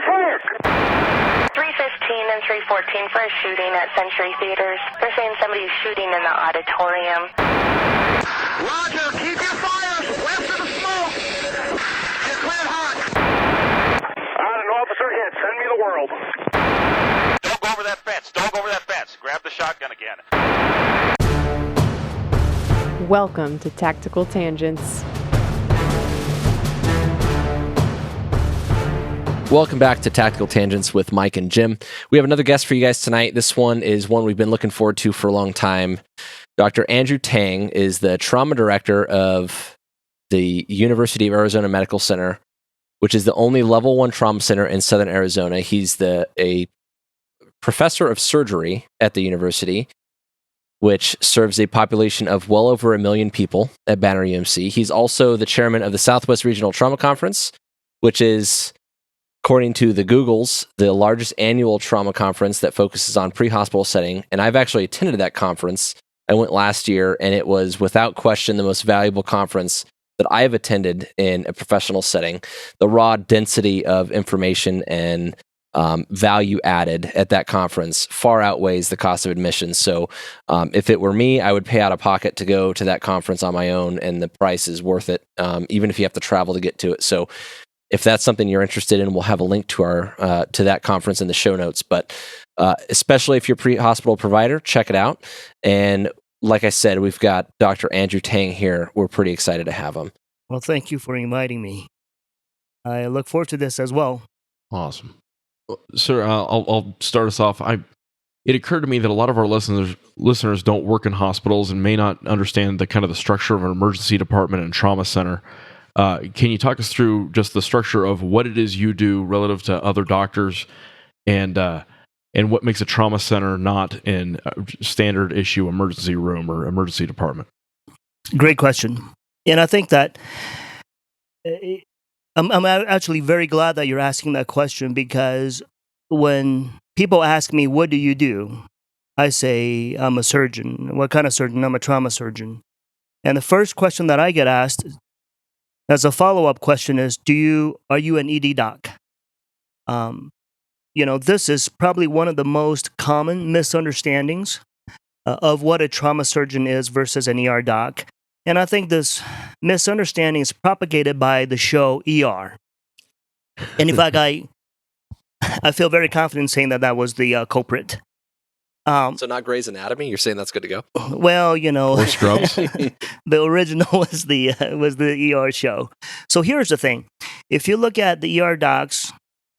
fire! 315 and 314 for a shooting at Century Theaters. They're saying somebody's shooting in the auditorium. Roger, keep your fire west of the smoke. You're cleared hot. An officer hit. Send me the world. Don't go over that fence. Don't go over that fence. Grab the shotgun again. Welcome to Tactical Tangents. Welcome back to Tactical Tangents with Mike and Jim. We have another guest for you guys tonight. This one is one we've been looking forward to for a long time. Dr. Andrew Tang is the trauma director of the University of Arizona Medical Center, which is the only level 1 trauma center in Southern Arizona. He's a professor of surgery at the university, which serves a population of well over 1 million people at Banner UMC. He's also the chairman of the Southwest Regional Trauma Conference, which is, according to the Googles, the largest annual trauma conference that focuses on pre-hospital setting. And I've actually attended that conference. I went last year, and it was without question the most valuable conference that I have attended in a professional setting. The raw density of information and value added at that conference far outweighs the cost of admission. So if it were me, I would pay out of pocket to go to that conference on my own, and the price is worth it, even if you have to travel to get to it. So if that's something you're interested in, we'll have a link to to that conference in the show notes. But especially if you're a pre-hospital provider, check it out. And like I said, we've got Dr. Andrew Tang here. We're pretty excited to have him. Well, thank you for inviting me. I look forward to this as well. Awesome. Sir, I'll start us off. It occurred to me that a lot of our listeners don't work in hospitals and may not understand the structure of an emergency department and trauma center. Can you talk us through just the structure of what it is you do relative to other doctors, and what makes a trauma center not in a standard issue emergency room or emergency department? Great question. And I think that I'm actually very glad that you're asking that question, because when people ask me, what do you do? I say, I'm a surgeon. What kind of surgeon? I'm a trauma surgeon. And the first question that I get asked as a follow-up question is, are you an ED doc? This is probably one of the most common misunderstandings of what a trauma surgeon is versus an ER doc. And I think this misunderstanding is propagated by the show ER. And in fact, I feel very confident saying that was the culprit. So not Grey's Anatomy? You're saying that's good to go? Well, Or Scrubs? The original was the ER show. So here's the thing. If you look at the ER docs,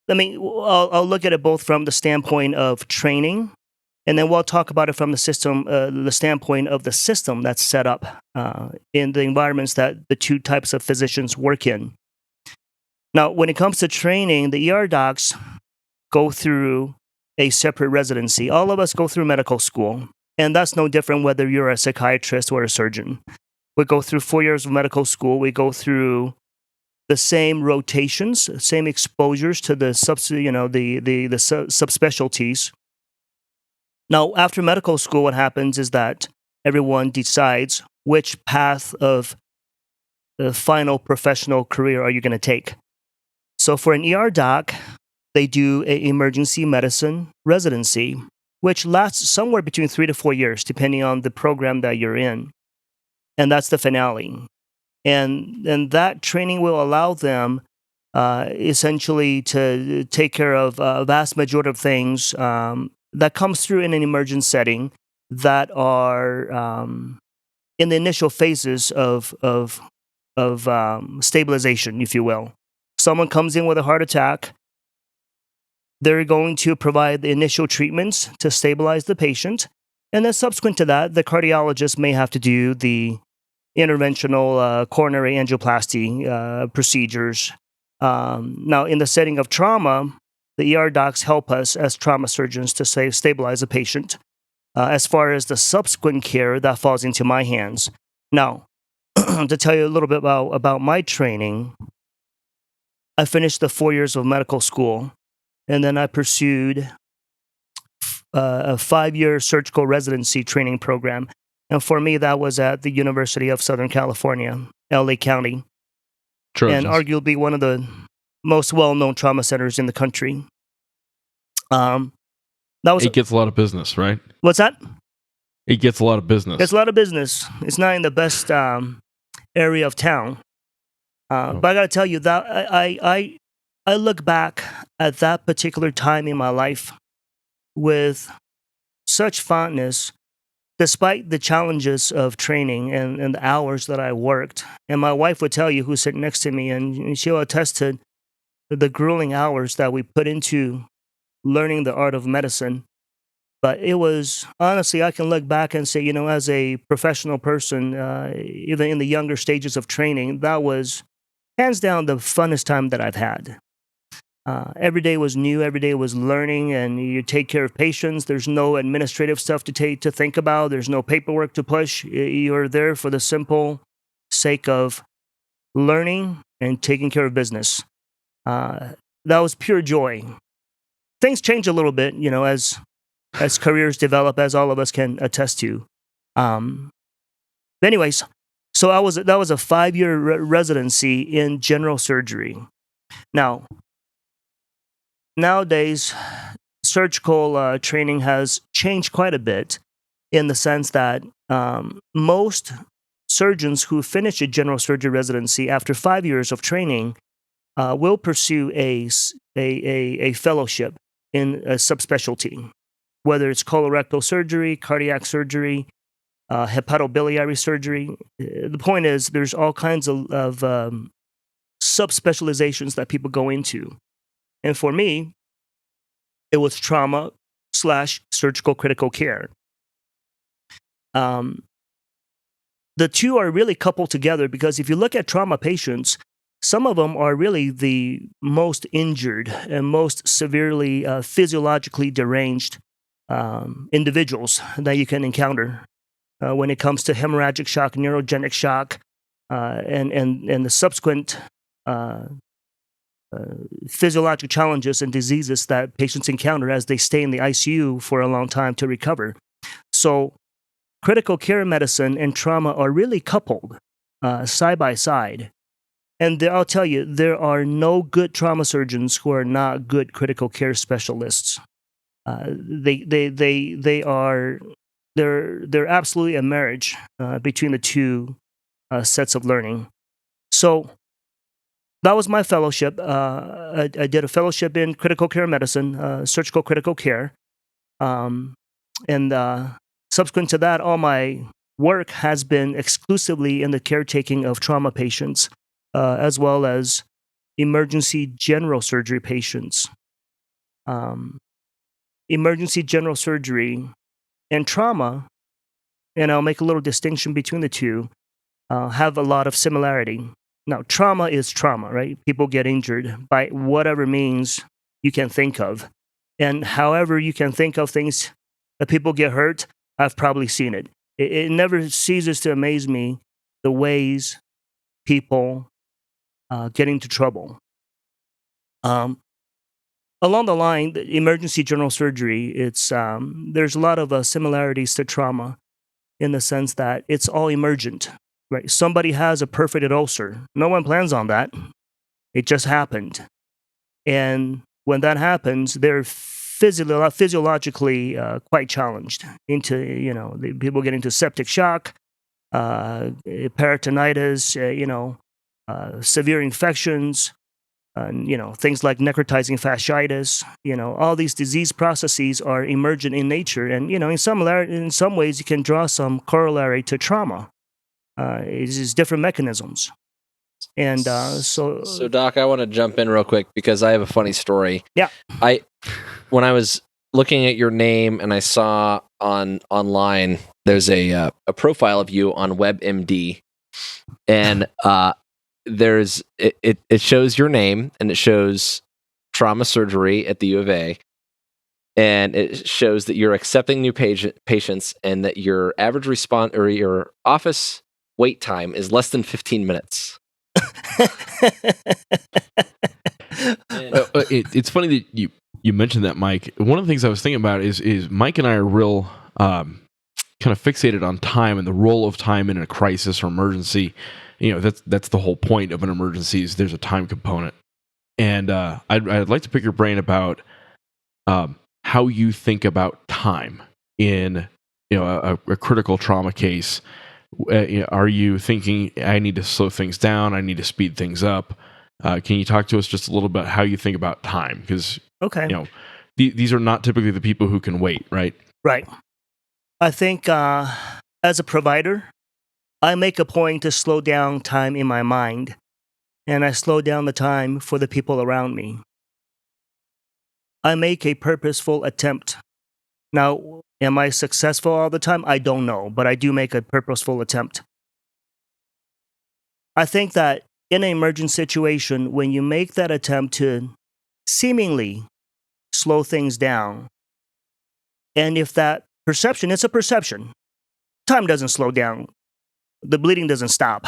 I'll look at it both from the standpoint of training, and then we'll talk about it from the standpoint of the system that's set up in the environments that the two types of physicians work in. Now, when it comes to training, the ER docs go through a separate residency. All of us go through medical school, and that's no different whether you're a psychiatrist or a surgeon. We go through 4 years of medical school. We go through the same rotations, same exposures to the subspecialties. Now, after medical school, what happens is that everyone decides which path of the final professional career are you going to take. So for an ER doc, they do an emergency medicine residency, which lasts somewhere between 3 to 4 years, depending on the program that you're in. And that's the finale. And that training will allow them essentially to take care of a vast majority of things that comes through in an emergent setting that are in the initial phases of stabilization, if you will. Someone comes in with a heart attack. They're going to provide the initial treatments to stabilize the patient. And then subsequent to that, the cardiologist may have to do the interventional coronary angioplasty procedures. Now, in the setting of trauma, the ER docs help us as trauma surgeons to stabilize a patient. As far as the subsequent care, that falls into my hands. Now, to tell you a little bit about my training, I finished the 4 years of medical school, and then I pursued a 5-year surgical residency training program. And for me, that was at the University of Southern California, LA County. Trojans. And arguably one of the most well-known trauma centers in the country. That was It gets a lot of business, right? what's that? It gets a lot of business. It's a lot of business. It's not in the best area of town. But I got to tell you that I look back at that particular time in my life with such fondness, despite the challenges of training and the hours that I worked. And my wife would tell you, who's sitting next to me, and she'll attest to the grueling hours that we put into learning the art of medicine. But it was, honestly, I can look back and say, as a professional person, even in the younger stages of training, that was hands down the funnest time that I've had. Every day was new, every day was learning, and you take care of patients. There's no administrative stuff to think about. There's no paperwork to push. You're there for the simple sake of learning and taking care of business. That was pure joy. Things change a little bit, as careers develop, as all of us can attest to. Anyways, so that was a 5-year residency in general surgery. Now, nowadays, surgical training has changed quite a bit in the sense that most surgeons who finish a general surgery residency after 5 years of training will pursue a fellowship in a subspecialty, whether it's colorectal surgery, cardiac surgery, hepatobiliary surgery. The point is, there's all kinds of subspecializations that people go into. And for me, it was trauma/surgical critical care. The two are really coupled together because if you look at trauma patients, some of them are really the most injured and most severely physiologically deranged individuals that you can encounter when it comes to hemorrhagic shock, neurogenic shock, and the subsequent physiologic challenges and diseases that patients encounter as they stay in the ICU for a long time to recover. So critical care medicine and trauma are really coupled side by side. And I'll tell you, there are no good trauma surgeons who are not good critical care specialists. They're absolutely a marriage between the two sets of learning. So that was my fellowship. I did a fellowship in critical care medicine, surgical critical care. And subsequent to that, all my work has been exclusively in the caretaking of trauma patients, as well as emergency general surgery patients. Emergency general surgery and trauma, and I'll make a little distinction between the two, have a lot of similarity. Now, trauma is trauma, right? People get injured by whatever means you can think of. And however you can think of things that people get hurt, I've probably seen it. It never ceases to amaze me the ways people get into trouble. Along the line, the emergency general surgery, there's a lot of similarities to trauma in the sense that it's all emergent. Right, somebody has a perforated ulcer. No one plans on that. It just happened. And when that happens, they're physiologically quite challenged. People get into septic shock, peritonitis, severe infections, things like necrotizing fasciitis. All these disease processes are emergent in nature, and in some ways, you can draw some corollary to trauma. It's just different mechanisms. And so Doc, I want to jump in real quick because I have a funny story. Yeah. When I was looking at your name and I saw online, there's a profile of you on WebMD, and it shows your name and it shows trauma surgery at the U of A, and it shows that you're accepting new patients and that your average response or your office wait time is less than 15 minutes. It's funny that you mentioned that, Mike. One of the things I was thinking about is Mike and I are real kind of fixated on time and the role of time in a crisis or emergency. That's the whole point of an emergency is there's a time component. And I'd like to pick your brain about how you think about time in a critical trauma case. Are you thinking I need to slow things down? I need to speed things up? Can you talk to us just a little bit how you think about time? Because Okay. These are not typically the people who can wait, right? Right. I think as a provider, I make a point to slow down time in my mind, and I slow down the time for the people around me. I make a purposeful attempt. Now, am I successful all the time? I don't know, but I do make a purposeful attempt. I think that in an emergent situation, when you make that attempt to seemingly slow things down, and if that perception, it's a perception, time doesn't slow down, the bleeding doesn't stop.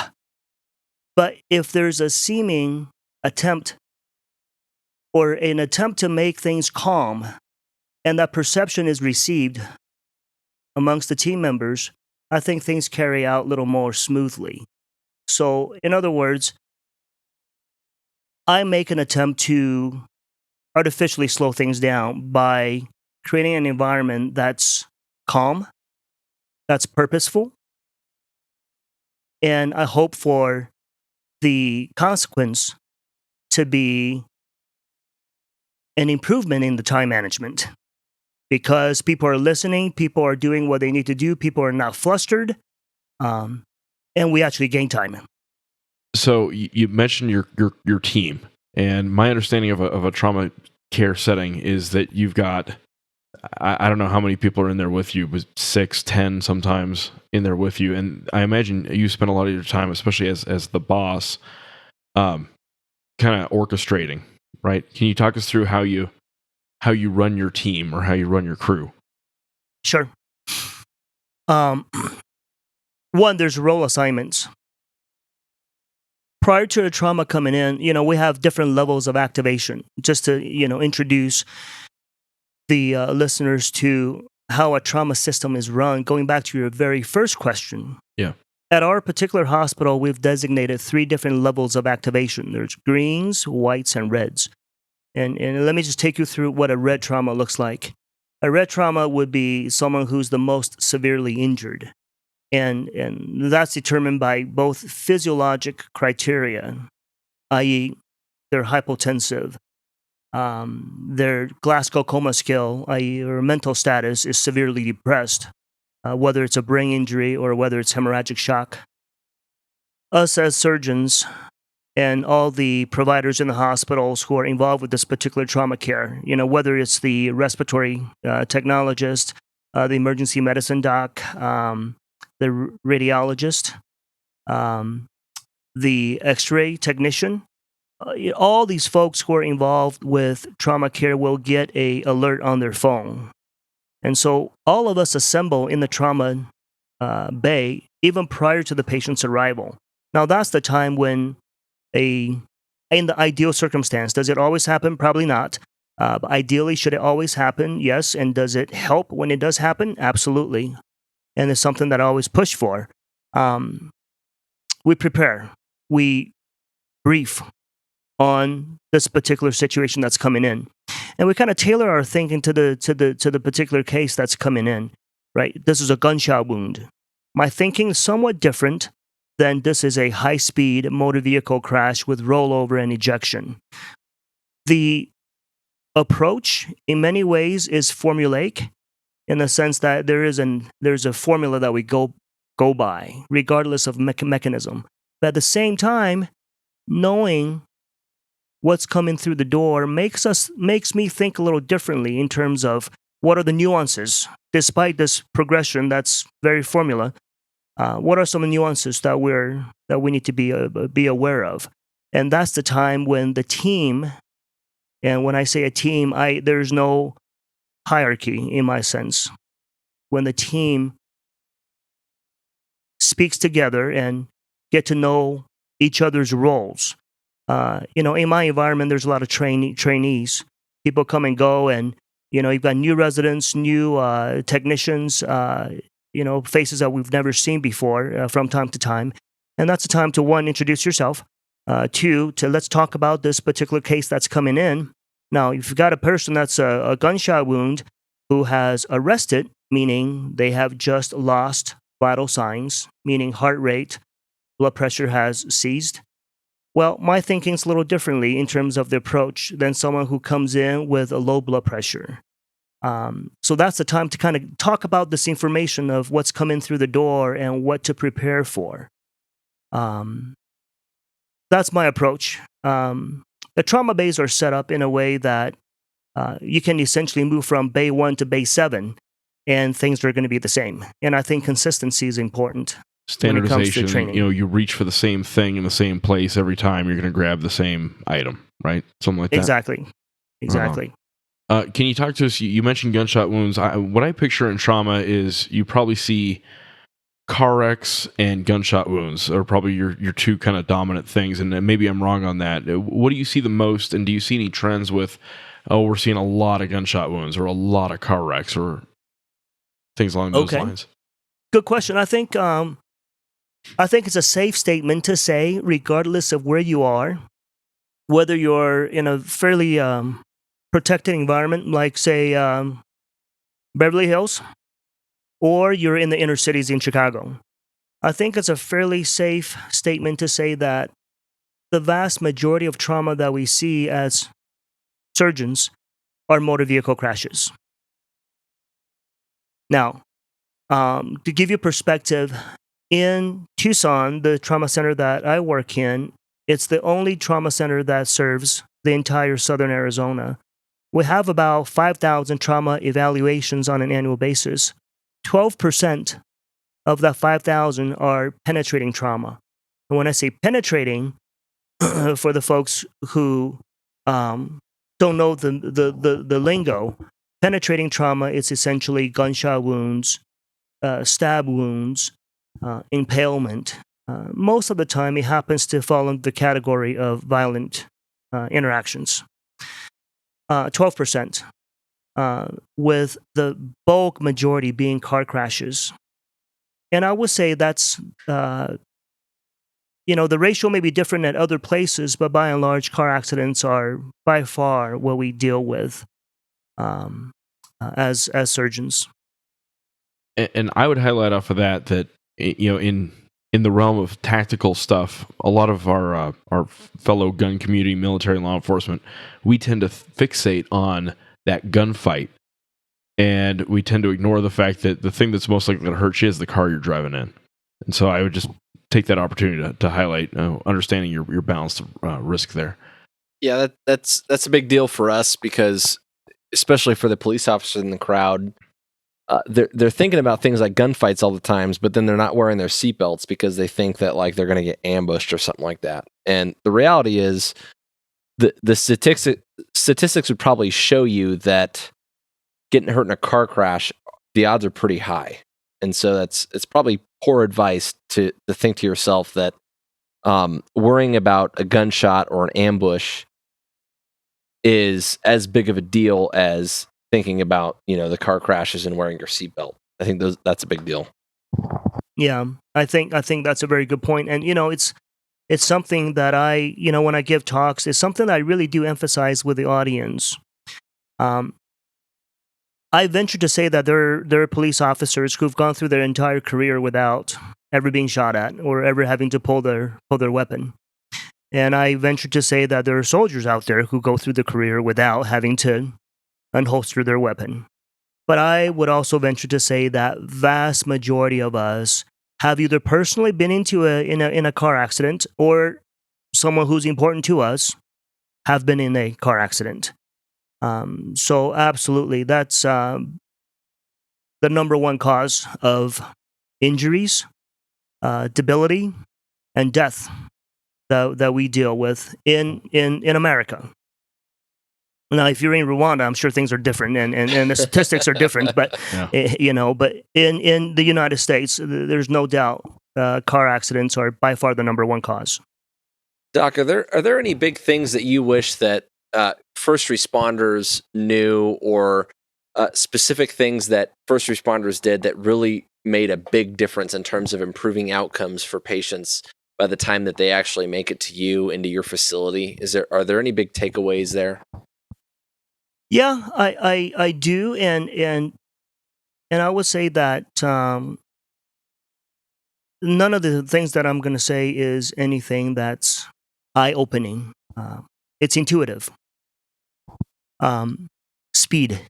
But if there's a seeming attempt or an attempt to make things calm, and that perception is received amongst the team members, I think things carry out a little more smoothly. So, in other words, I make an attempt to artificially slow things down by creating an environment that's calm, that's purposeful, and I hope for the consequence to be an improvement in the time management. Because people are listening, people are doing what they need to do, people are not flustered, and we actually gain time. So you mentioned your team, and my understanding of a trauma care setting is that you've got, I don't know how many people are in there with you, but 6, 10 sometimes in there with you, and I imagine you spend a lot of your time, especially as the boss, kind of orchestrating, right? Can you talk us through how you run your team or how you run your crew? Sure. One, there's role assignments. Prior to a trauma coming in, we have different levels of activation. Just to, introduce the listeners to how a trauma system is run, going back to your very first question. Yeah. At our particular hospital, we've designated 3 different levels of activation. There's greens, whites, and reds. And let me just take you through what a red trauma looks like. A red trauma would be someone who's the most severely injured. And that's determined by both physiologic criteria, i.e., they're hypotensive, their Glasgow Coma Scale, i.e., or mental status, is severely depressed, whether it's a brain injury or whether it's hemorrhagic shock. Us as surgeons and all the providers in the hospitals who are involved with this particular trauma care, whether it's the respiratory technologist, the emergency medicine doc, the radiologist, the x-ray technician, all these folks who are involved with trauma care will get an alert on their phone. And so all of us assemble in the trauma bay even prior to the patient's arrival. Now that's the time when in the ideal circumstance, does it always happen? Probably not. But ideally, should it always happen? Yes. And does it help when it does happen? Absolutely. And it's something that I always push for. We prepare. We brief on this particular situation that's coming in, and we kind of tailor our thinking to the particular case that's coming in. Right? This is a gunshot wound. My thinking is somewhat different than this is a high-speed motor vehicle crash with rollover and ejection. The approach, in many ways, is formulaic, in the sense that there's a formula that we go by, regardless of mechanism. But at the same time, knowing what's coming through the door makes me think a little differently in terms of what are the nuances, despite this progression that's very formula. What are some of the nuances that we need to be aware of? And that's the time when the team, and when I say a team, there's no hierarchy in my sense. When the team speaks together and get to know each other's roles. In my environment, there's a lot of trainees. People come and go, and you've got new residents, new technicians, faces that we've never seen before from time to time. And that's the time to, one, introduce yourself, Two, to let's talk about this particular case that's coming in. Now, if you've got a person that's a gunshot wound who has arrested, meaning they have just lost vital signs, meaning heart rate, blood pressure has ceased. Well, my thinking's a little differently in terms of the approach than someone who comes in with a low blood pressure. So that's the time to kind of talk about this information of what's coming through the door and what to prepare for. That's my approach. The trauma bays are set up in a way that you can essentially move from bay 1 to bay 7, and things are going to be the same. And I think consistency is important. Standardization, training. you reach for the same thing in the same place every time. You're going to grab the same item, right? Something like that. Exactly. Can you talk to us? You mentioned gunshot wounds. What I picture in trauma is you probably see car wrecks and gunshot wounds are probably your two kind of dominant things. And maybe I'm wrong on that. What do you see the most? And do you see any trends with, we're seeing a lot of gunshot wounds or a lot of car wrecks or things along those lines? Good question. I think it's a safe statement to say, regardless of where you are, whether you're in a fairly protected environment, like, say, Beverly Hills, or you're in the inner cities in Chicago. I think it's a fairly safe statement to say that the vast majority of trauma that we see as surgeons are motor vehicle crashes. Now, to give you perspective, in Tucson, the trauma center that I work in, it's the only trauma center that serves the entire southern Arizona. We have about 5,000 trauma evaluations on an annual basis. 12% of that 5,000 are penetrating trauma. And when I say penetrating, for the folks who don't know the lingo, penetrating trauma is essentially gunshot wounds, stab wounds, impalement. Most of the time, it happens to fall into the category of violent interactions. 12%, with the bulk majority being car crashes. And I would say that's, the ratio may be different at other places, but by and large, car accidents are by far what we deal with as surgeons. And I would highlight off of that in the realm of tactical stuff, a lot of our fellow gun community, military, law enforcement, we tend to fixate on that gunfight, and we tend to ignore the fact that the thing that's most likely to hurt you is the car you're driving in. And so I would just take that opportunity to highlight understanding your balanced risk there. Yeah, that's a big deal for us because, especially for the police officers in the crowd, they're thinking about things like gunfights all the times, but then they're not wearing their seatbelts because they think that like they're going to get ambushed or something like that. And the reality is, the statistics would probably show you that getting hurt in a car crash, the odds are pretty high. And so it's probably poor advice to think to yourself that worrying about a gunshot or an ambush is as big of a deal as thinking about, the car crashes and wearing your seatbelt. I think that's a big deal. Yeah, I think that's a very good point. And, it's something that I, when I give talks, it's something that I really do emphasize with the audience. I venture to say that there are police officers who've gone through their entire career without ever being shot at or ever having to pull their weapon. And I venture to say that there are soldiers out there who go through the career without having to unholster their weapon. But I would also venture to say that vast majority of us have either personally been into in a car accident, or someone who's important to us have been in a car accident. So absolutely, that's the number one cause of injuries, debility, and death that we deal with in America. Now, if you're in Rwanda, I'm sure things are different, and the statistics are different. But but in the United States, there's no doubt car accidents are by far the number one cause. Doc, are there any big things that you wish that first responders knew, or specific things that first responders did that really made a big difference in terms of improving outcomes for patients by the time that they actually make it to you into your facility? Are there any big takeaways there? Yeah, I do, and I would say that none of the things that I'm going to say is anything that's eye opening. It's intuitive. Speed.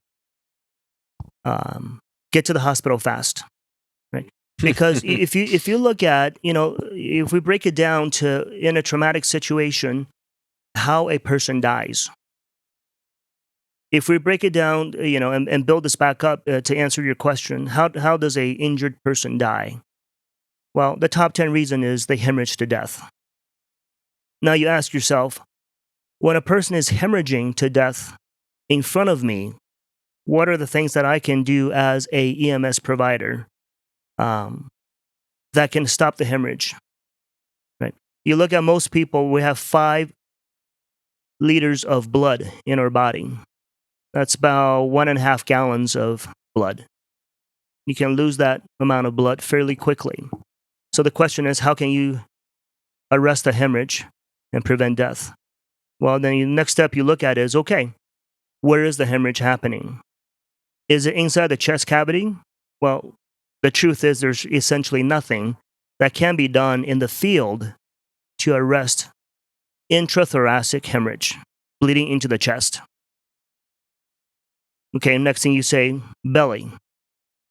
Get to the hospital fast, right? Because if you look at, if we break it down to in a traumatic situation, how a person dies. If we break it down, and build this back up to answer your question, how does a injured person die? Well, the top 10 reason is they hemorrhage to death. Now you ask yourself, when a person is hemorrhaging to death in front of me, what are the things that I can do as a EMS provider that can stop the hemorrhage? Right? You look at most people, we have 5 liters of blood in our body. That's about 1.5 gallons of blood. You can lose that amount of blood fairly quickly. So the question is, how can you arrest the hemorrhage and prevent death? Well, then the next step you look at is, okay, where is the hemorrhage happening? Is it inside the chest cavity? Well, the truth is there's essentially nothing that can be done in the field to arrest intrathoracic hemorrhage, bleeding into the chest. Okay, next thing you say, belly.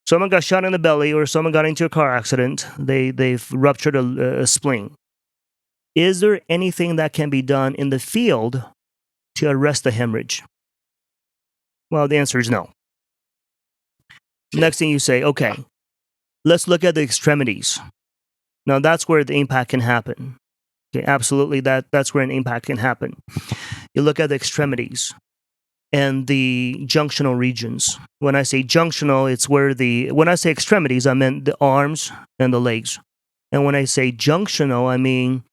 Someone got shot in the belly or someone got into a car accident. They've ruptured a spleen. Is there anything that can be done in the field to arrest the hemorrhage? Well, the answer is no. Next thing you say, okay, let's look at the extremities. Now that's where the impact can happen. Okay, absolutely, that's where an impact can happen. You look at the extremities and the junctional regions. When I say junctional, it's where when I say extremities, I meant the arms and the legs. And when I say junctional, I mean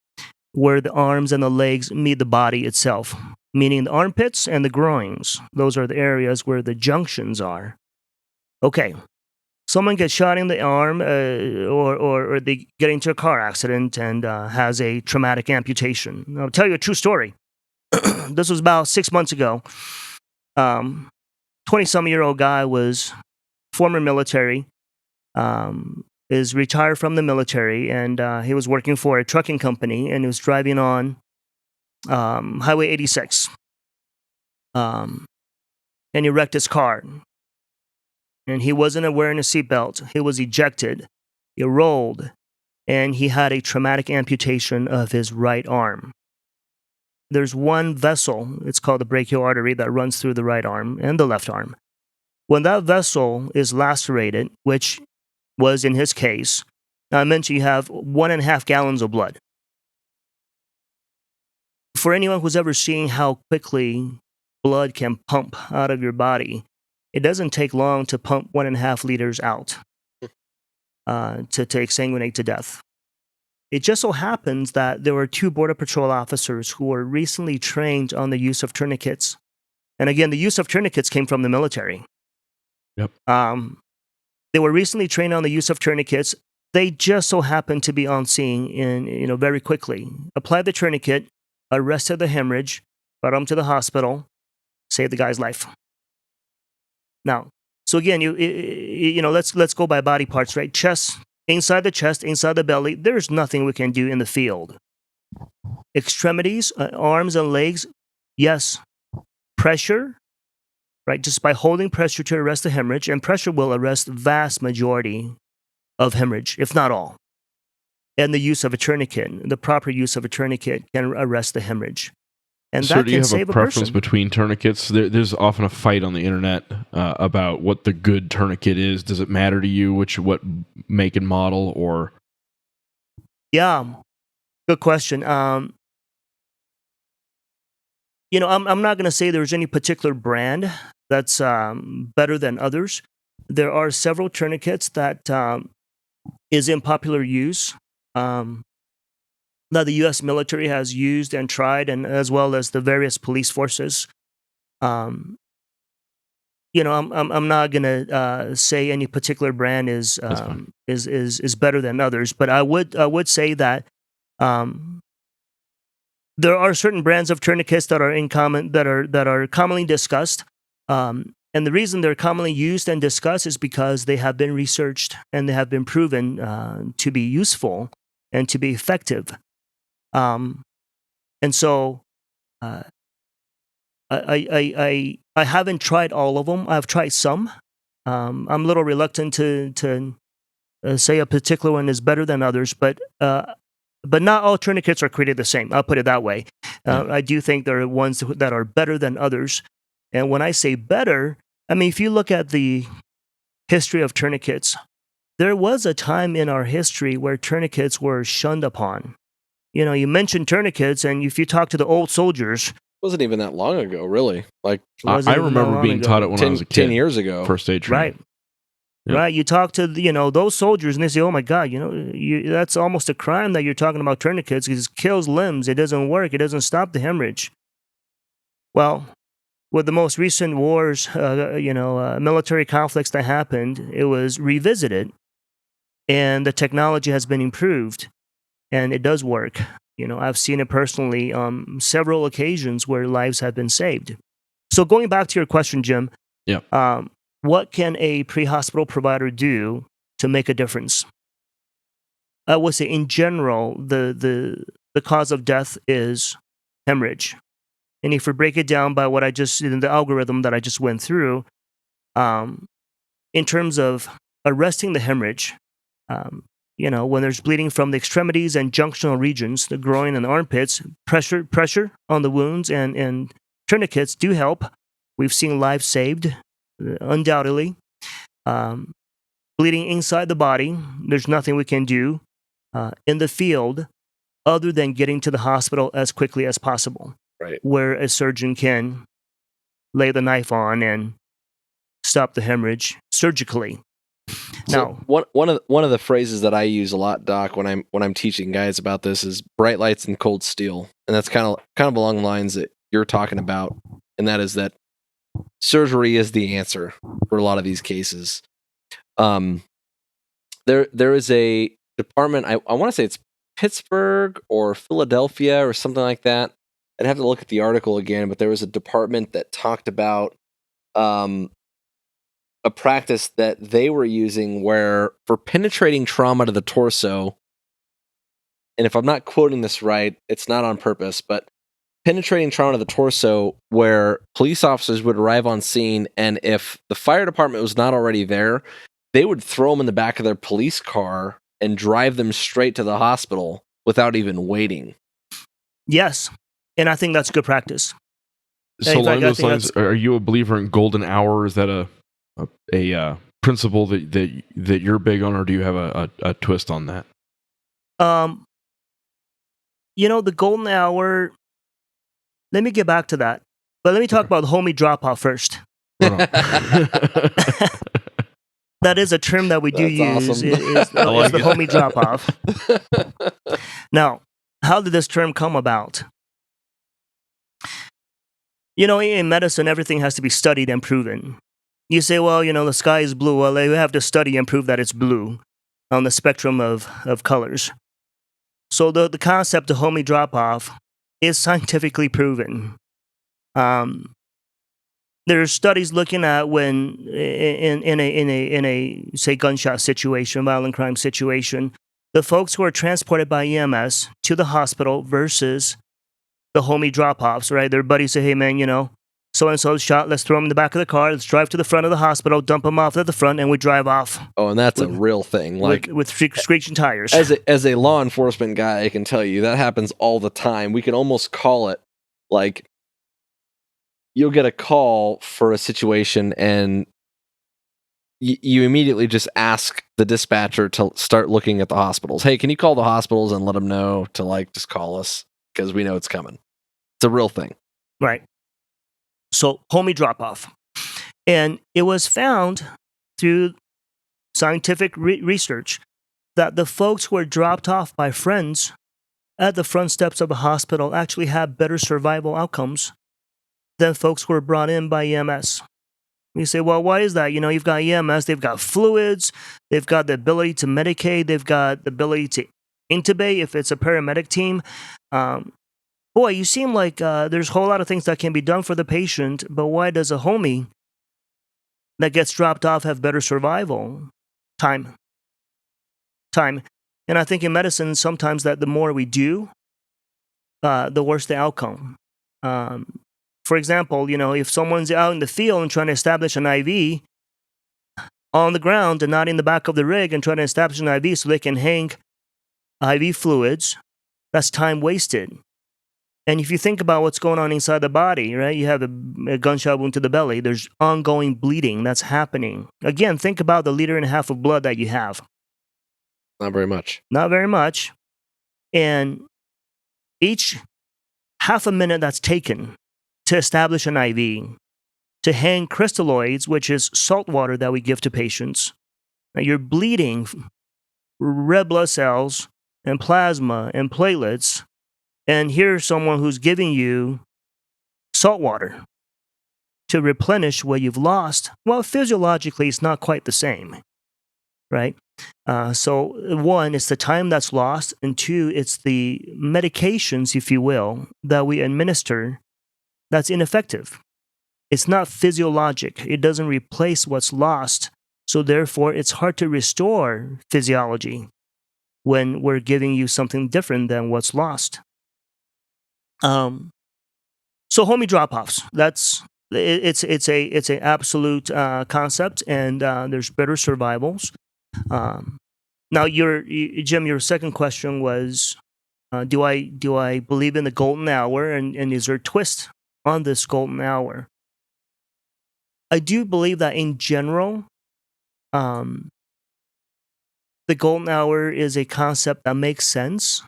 where the arms and the legs meet the body itself, meaning the armpits and the groins. Those are the areas where the junctions are. Okay, someone gets shot in the arm or they get into a car accident and has a traumatic amputation. I'll tell you a true story. This was about 6 months ago. 20-some-year-old guy was former military, is retired from the military, and he was working for a trucking company, and he was driving on Highway 86. And he wrecked his car. And he wasn't wearing a seatbelt. He was ejected. He rolled, and he had a traumatic amputation of his right arm. There's one vessel, it's called the brachial artery, that runs through the right arm and the left arm. When that vessel is lacerated, which was in his case, now I mentioned you have 1.5 gallons of blood. For anyone who's ever seen how quickly blood can pump out of your body, it doesn't take long to pump 1.5 liters out to exsanguinate to death. It just so happens that there were 2 Border Patrol officers who were recently trained on the use of tourniquets. And again, the use of tourniquets came from the military. Yep. They were recently trained on the use of tourniquets. They just so happened to be on scene very quickly. Applied the tourniquet, arrested the hemorrhage, brought him to the hospital, saved the guy's life. Now, so again, let's go by body parts, right? Chest. Inside the chest, inside the belly, there's nothing we can do in the field. Extremities, arms and legs, yes. Pressure, right? Just by holding pressure to arrest the hemorrhage, and pressure will arrest the vast majority of hemorrhage, if not all. And the use of a tourniquet, the proper use of a tourniquet can arrest the hemorrhage. And so that do you can have save a a preference person. between tourniquets? There's often a fight on the internet about what the good tourniquet is. Does it matter to you what make and model, or? Yeah, good question. I'm not going to say there's any particular brand that's better than others. There are several tourniquets that is in popular use. That the U.S. military has used and tried, and as well as the various police forces. I'm not gonna say any particular brand is better than others, but I would say that There are certain brands of tourniquets that are commonly discussed, and the reason they're commonly used and discussed is because they have been researched and they have been proven to be useful and to be effective. And so, I haven't tried all of them. I've tried some. I'm a little reluctant to say a particular one is better than others, but not all tourniquets are created the same. I'll put it that way. I do think there are ones that are better than others. And when I say better, I mean, if you look at the history of tourniquets, there was a time in our history where tourniquets were shunned upon. You mentioned tourniquets, and if you talk to the old soldiers, Wasn't even that long ago, really. Like I remember being taught it when I was a kid. 10 years ago. First aid training. right? Yep. Right, you talk to those soldiers, and they say, "Oh my God, that's almost a crime that you're talking about tourniquets because it kills limbs. It doesn't work. It doesn't stop the hemorrhage." Well, with the most recent wars, military conflicts that happened, it was revisited, and the technology has been improved, and it does work. I've seen it personally on several occasions where lives have been saved. So going back to your question, Jim. Yeah. What can a pre-hospital provider do to make a difference? I would say, in general, the cause of death is hemorrhage. And if we break it down by the algorithm that I just went through, in terms of arresting the hemorrhage, when there's bleeding from the extremities and junctional regions, the groin and the armpits, pressure on the wounds and tourniquets do help. We've seen lives saved. Undoubtedly. Bleeding inside the body, there's nothing we can do in the field other than getting to the hospital as quickly as possible. Right. Where a surgeon can lay the knife on and stop the hemorrhage surgically. So Now, one of the phrases that I use a lot, Doc, when I'm teaching guys about this is bright lights and cold steel, and that's kind of along the lines that you're talking about, and that is that surgery is the answer for a lot of these cases. There is a department, I want to say it's Pittsburgh or Philadelphia or something like that. I'd have to look at the article again, but there was a department that talked about a practice that they were using where for penetrating trauma to the torso, and if I'm not quoting this right, it's not on purpose, but penetrating trauma to the torso where police officers would arrive on scene, and if the fire department was not already there, they would throw them in the back of their police car and drive them straight to the hospital without even waiting. yes, and I think that's good practice. So along those lines, are you a believer in golden hour? Is that a principle that you're big on, or do you have a twist on that? The golden hour. Let me get back to that. But let me talk about the homie drop-off first. That is a term that we do use, awesome. is the homie drop-off. Now, how did this term come about? In medicine, everything has to be studied and proven. You say, well, the sky is blue. Well, they have to study and prove that it's blue on the spectrum of colors. So the concept of homie drop-off is scientifically proven. There are studies looking at when in a say gunshot situation, violent crime situation, the folks who are transported by EMS to the hospital versus the homie drop-offs, right? Their buddies say, hey man, so-and-so's shot, let's throw him in the back of the car, let's drive to the front of the hospital, dump him off at the front, and we drive off. Oh, and that's a real thing. Like with screeching tires. As a law enforcement guy, I can tell you that happens all the time. We can almost call it like you'll get a call for a situation and you immediately just ask the dispatcher to start looking at the hospitals. Hey, can you call the hospitals and let them know to just call us because we know it's coming. It's a real thing. Right. So, homie drop-off. And it was found through scientific research that the folks who were dropped off by friends at the front steps of a hospital actually had better survival outcomes than folks who were brought in by EMS. You say, well, why is that? You've got EMS, they've got fluids, they've got the ability to medicate, they've got the ability to intubate, if it's a paramedic team. Boy, you seem like there's a whole lot of things that can be done for the patient, but why does a homie that gets dropped off have better survival? Time. And I think in medicine, sometimes that the more we do, the worse the outcome. For example, if someone's out in the field and trying to establish an IV on the ground and not in the back of the rig and trying to establish an IV so they can hang IV fluids, that's time wasted. And if you think about what's going on inside the body, right? You have a gunshot wound to the belly. There's ongoing bleeding that's happening. Again, think about the 1.5 liters of blood that you have. Not very much. Not very much. And each half a minute that's taken to establish an IV, to hang crystalloids, which is salt water that we give to patients. Now you're bleeding red blood cells and plasma and platelets, and here's someone who's giving you salt water to replenish what you've lost. Well, physiologically, it's not quite the same, right? So one, it's the time that's lost, and two, it's the medications, if you will, that we administer that's ineffective. It's not physiologic. It doesn't replace what's lost. So therefore, it's hard to restore physiology when we're giving you something different than what's lost. So homie drop-offs. It's an absolute concept, and there's better survivals. Now, Jim, your second question was, do I believe in the golden hour, and is there a twist on this golden hour? I do believe that in general, the golden hour is a concept that makes sense.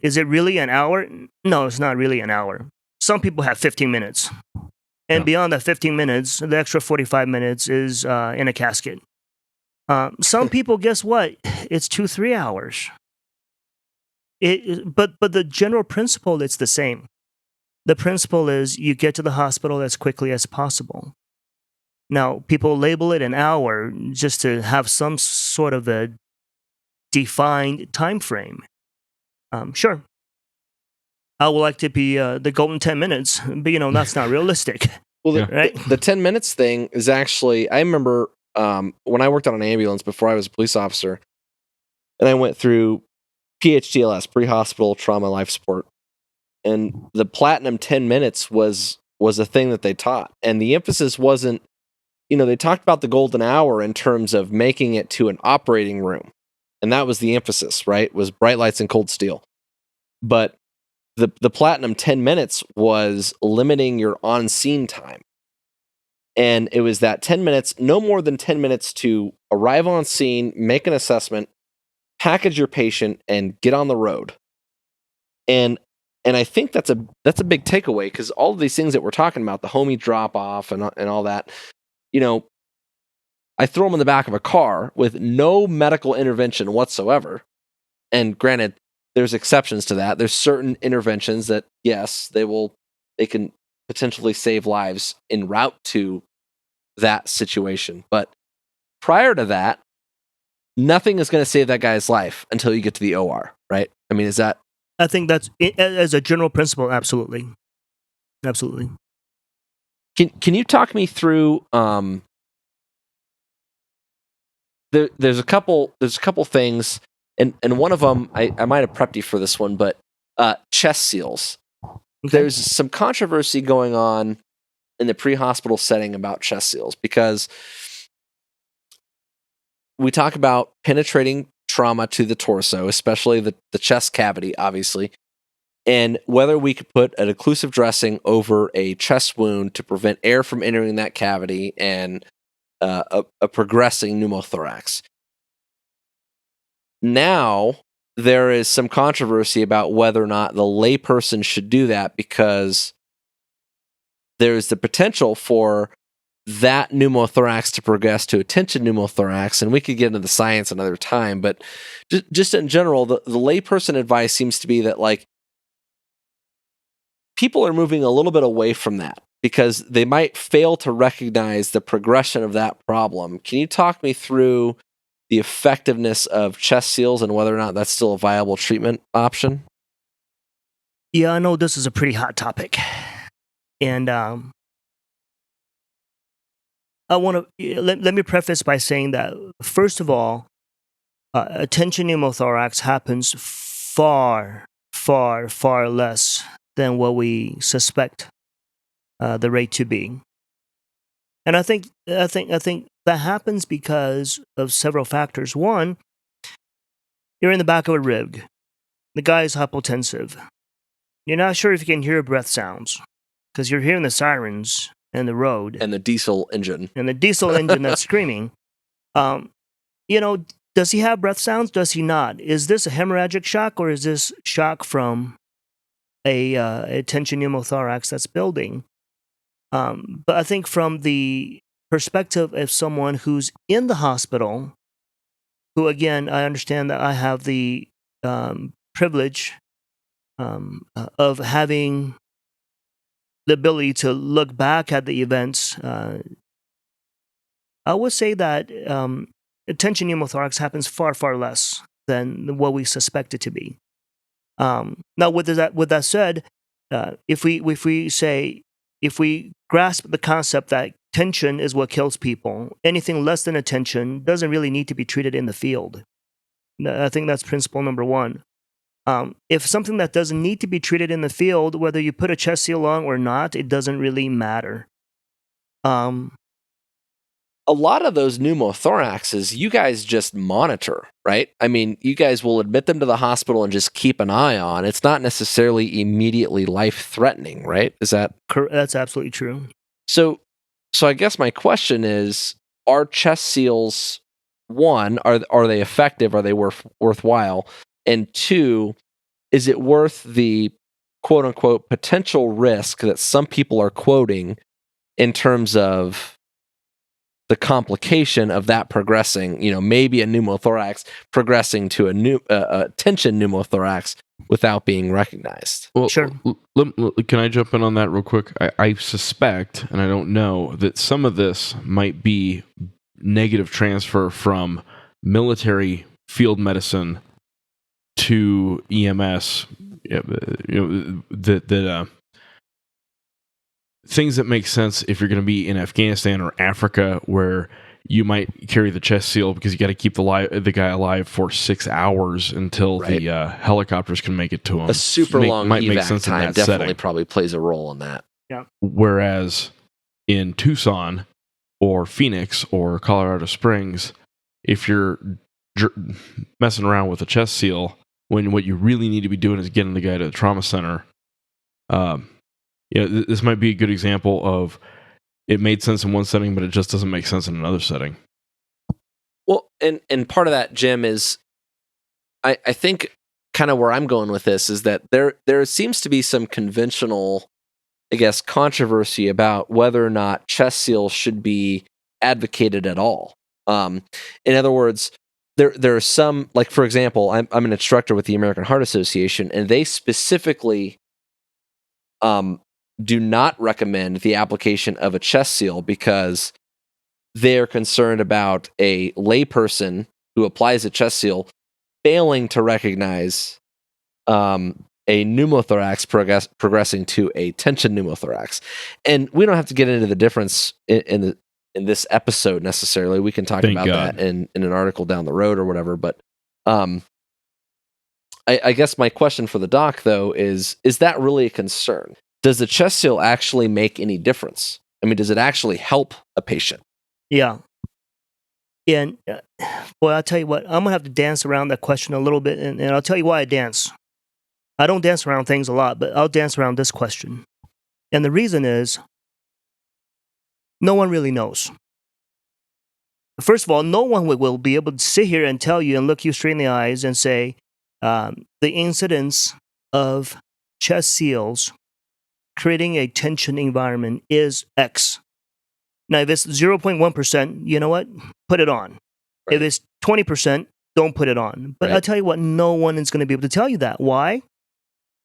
Is it really an hour? No, it's not really an hour. Some people have 15 minutes. And beyond that 15 minutes, the extra 45 minutes is in a casket. Some people, guess what? It's 2-3 hours. But the general principle, it's the same. The principle is you get to the hospital as quickly as possible. Now, people label it an hour just to have some sort of a defined time frame. Sure. I would like to be the golden 10 minutes, but that's not realistic. Well, right? The 10 minutes thing is actually, I remember when I worked on an ambulance before I was a police officer, and I went through PHTLS, pre-hospital trauma life support, and the platinum 10 minutes was a thing that they taught, and the emphasis wasn't, they talked about the golden hour in terms of making it to an operating room, and that was the emphasis, right? Was bright lights and cold steel. But the platinum 10 minutes was limiting your on-scene time. And it was that 10 minutes, no more than 10 minutes to arrive on scene, make an assessment, package your patient, and get on the road. And I think that's a big takeaway, because all of these things that we're talking about, the homie drop-off and all that, I throw them in the back of a car with no medical intervention whatsoever. And granted, there's exceptions to that. There's certain interventions that, yes, they can potentially save lives en route to that situation. But prior to that, nothing is going to save that guy's life until you get to the OR, right? I mean, is that... I think that's, as a general principle, absolutely. Absolutely. Can you talk me through... There's a couple things, and one of them, I might have prepped you for this one, but chest seals. Okay. There's some controversy going on in the pre-hospital setting about chest seals, because we talk about penetrating trauma to the torso, especially the chest cavity, obviously, and whether we could put an occlusive dressing over a chest wound to prevent air from entering that cavity and a progressing pneumothorax. Now, there is some controversy about whether or not the layperson should do that, because there's the potential for that pneumothorax to progress to a tension pneumothorax, and we could get into the science another time, but just in general, the layperson advice seems to be that, like, people are moving a little bit away from that because they might fail to recognize the progression of that problem. Can you talk me through the effectiveness of chest seals and whether or not that's still a viable treatment option? Yeah, I know this is a pretty hot topic. And I want to let me preface by saying that, first of all, a tension pneumothorax happens far, far, far less than what we suspect the rate to be. And I think that happens because of several factors. One, you're in the back of a rig. The guy is hypotensive. You're not sure if you can hear breath sounds because you're hearing the sirens and the road And the diesel engine. and the diesel engine that's screaming. Does he have breath sounds? Does he not? Is this a hemorrhagic shock or is this shock from a tension pneumothorax that's building? But I think from the perspective of someone who's in the hospital, who, again, I understand that I have the privilege of having the ability to look back at the events. I would say that tension pneumothorax happens far, far less than what we suspect it to be. Now, with that said, if we grasp the concept that tension is what kills people, anything less than a tension doesn't really need to be treated in the field. I think that's principle number one. If something that doesn't need to be treated in the field, whether you put a chest seal on or not, it doesn't really matter. A lot of those pneumothoraxes, you guys just monitor, right? I mean, you guys will admit them to the hospital and just keep an eye on. It's not necessarily immediately life-threatening, right? Is that? That's absolutely true. So I guess my question is, are chest seals, one, are they effective? Are they worthwhile? And two, is it worth the quote-unquote potential risk that some people are quoting in terms of the complication of that progressing, maybe a pneumothorax progressing to a tension pneumothorax without being recognized? Well, Sure. Can I jump in on that real quick? I suspect, and I don't know, that some of this might be negative transfer from military field medicine to EMS. Things that make sense if you're going to be in Afghanistan or Africa, where you might carry the chest seal because you got to keep the guy alive for 6 hours until the helicopters can make it to him. A super long might make evac sense time in that definitely setting. probably plays a role in that. Yeah. Whereas in Tucson or Phoenix or Colorado Springs, if you're messing around with a chest seal, when what you really need to be doing is getting the guy to the trauma center, this might be a good example of it made sense in one setting, but it just doesn't make sense in another setting. Well, and part of that, Jim, is I think kind of where I'm going with this is that there seems to be some conventional, I guess, controversy about whether or not chest seals should be advocated at all. In other words, there are some, like, for example, I'm an instructor with the American Heart Association, and they specifically do not recommend the application of a chest seal because they're concerned about a layperson who applies a chest seal failing to recognize a pneumothorax progressing to a tension pneumothorax. And we don't have to get into the difference in this episode necessarily. We can talk about that in an article down the road or whatever. But I guess my question for the doc, though, is that really a concern? Does the chest seal actually make any difference? I mean, does it actually help a patient? Yeah. And, I'll tell you what, I'm going to have to dance around that question a little bit, and I'll tell you why I dance. I don't dance around things a lot, but I'll dance around this question. And the reason is, no one really knows. First of all, no one will be able to sit here and tell you and look you straight in the eyes and say, the incidence of chest seals creating a tension environment is X. Now, if it's 0.1%, you know what? Put it on. Right. If it's 20%, don't put it on. But Right. I'll tell you what, no one is going to be able to tell you that. Why?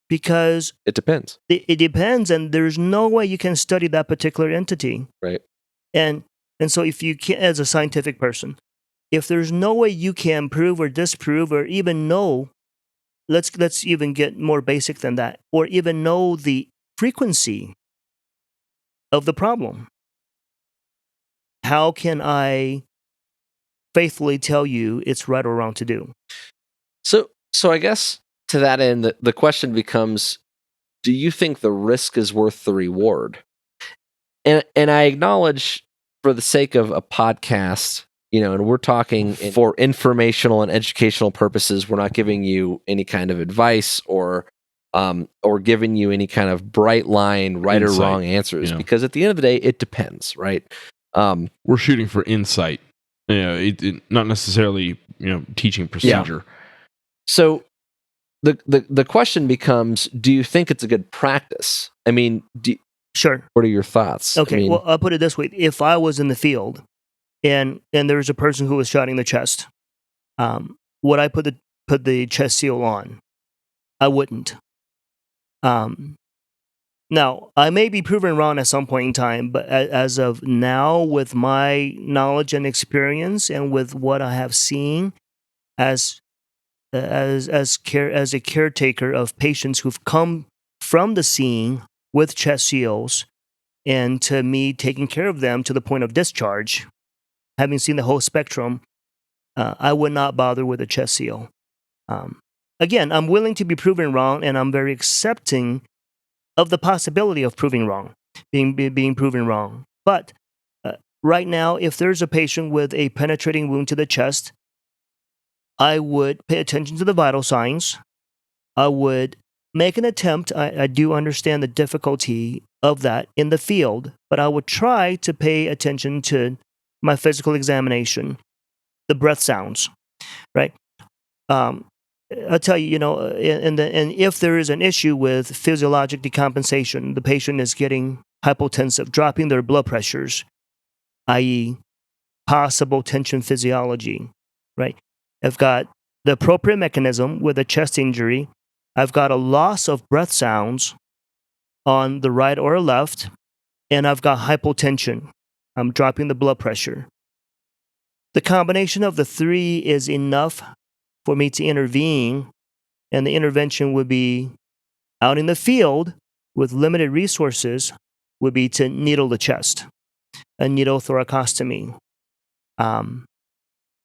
Because It depends. it depends, and there's no way you can study that particular entity. Right. And so if you can, as a scientific person, if there's no way you can prove or disprove or even know, let's even get more basic than that, or even know the frequency of the problem, how can I faithfully tell you it's right or wrong to do? So I guess to that end, the question becomes, do you think the risk is worth the reward? And I acknowledge, for the sake of a podcast, and we're talking for informational and educational purposes, we're not giving you any kind of advice or giving you any kind of bright line right Insight, or wrong answers, because at the end of the day, it depends, right? We're shooting for insight, not necessarily teaching procedure. So the question becomes, do you think it's a good practice? I mean, Sure. what are your thoughts? Okay, well, I'll put it this way. If I was in the field and there was a person who was shot in the chest, would I put the chest seal on? I wouldn't. Now, I may be proven wrong at some point in time, but as of now, with my knowledge and experience and with what I have seen as a caretaker of patients who've come from the scene with chest seals, and to me taking care of them to the point of discharge, having seen the whole spectrum, I would not bother with a chest seal. Again, I'm willing to be proven wrong, and I'm very accepting of the possibility of proving wrong, being proven wrong. But right now, if there's a patient with a penetrating wound to the chest, I would pay attention to the vital signs. I would make an attempt. I do understand the difficulty of that in the field, but I would try to pay attention to my physical examination, the breath sounds, right? I'll tell you, and if there is an issue with physiologic decompensation, the patient is getting hypotensive, dropping their blood pressures, i.e., possible tension physiology, right? I've got the appropriate mechanism with a chest injury. I've got a loss of breath sounds on the right or left, and I've got hypotension. I'm dropping the blood pressure. The combination of the three is enough for me to intervene, and the intervention would be out in the field with limited resources, would be to needle the chest, a needle thoracostomy,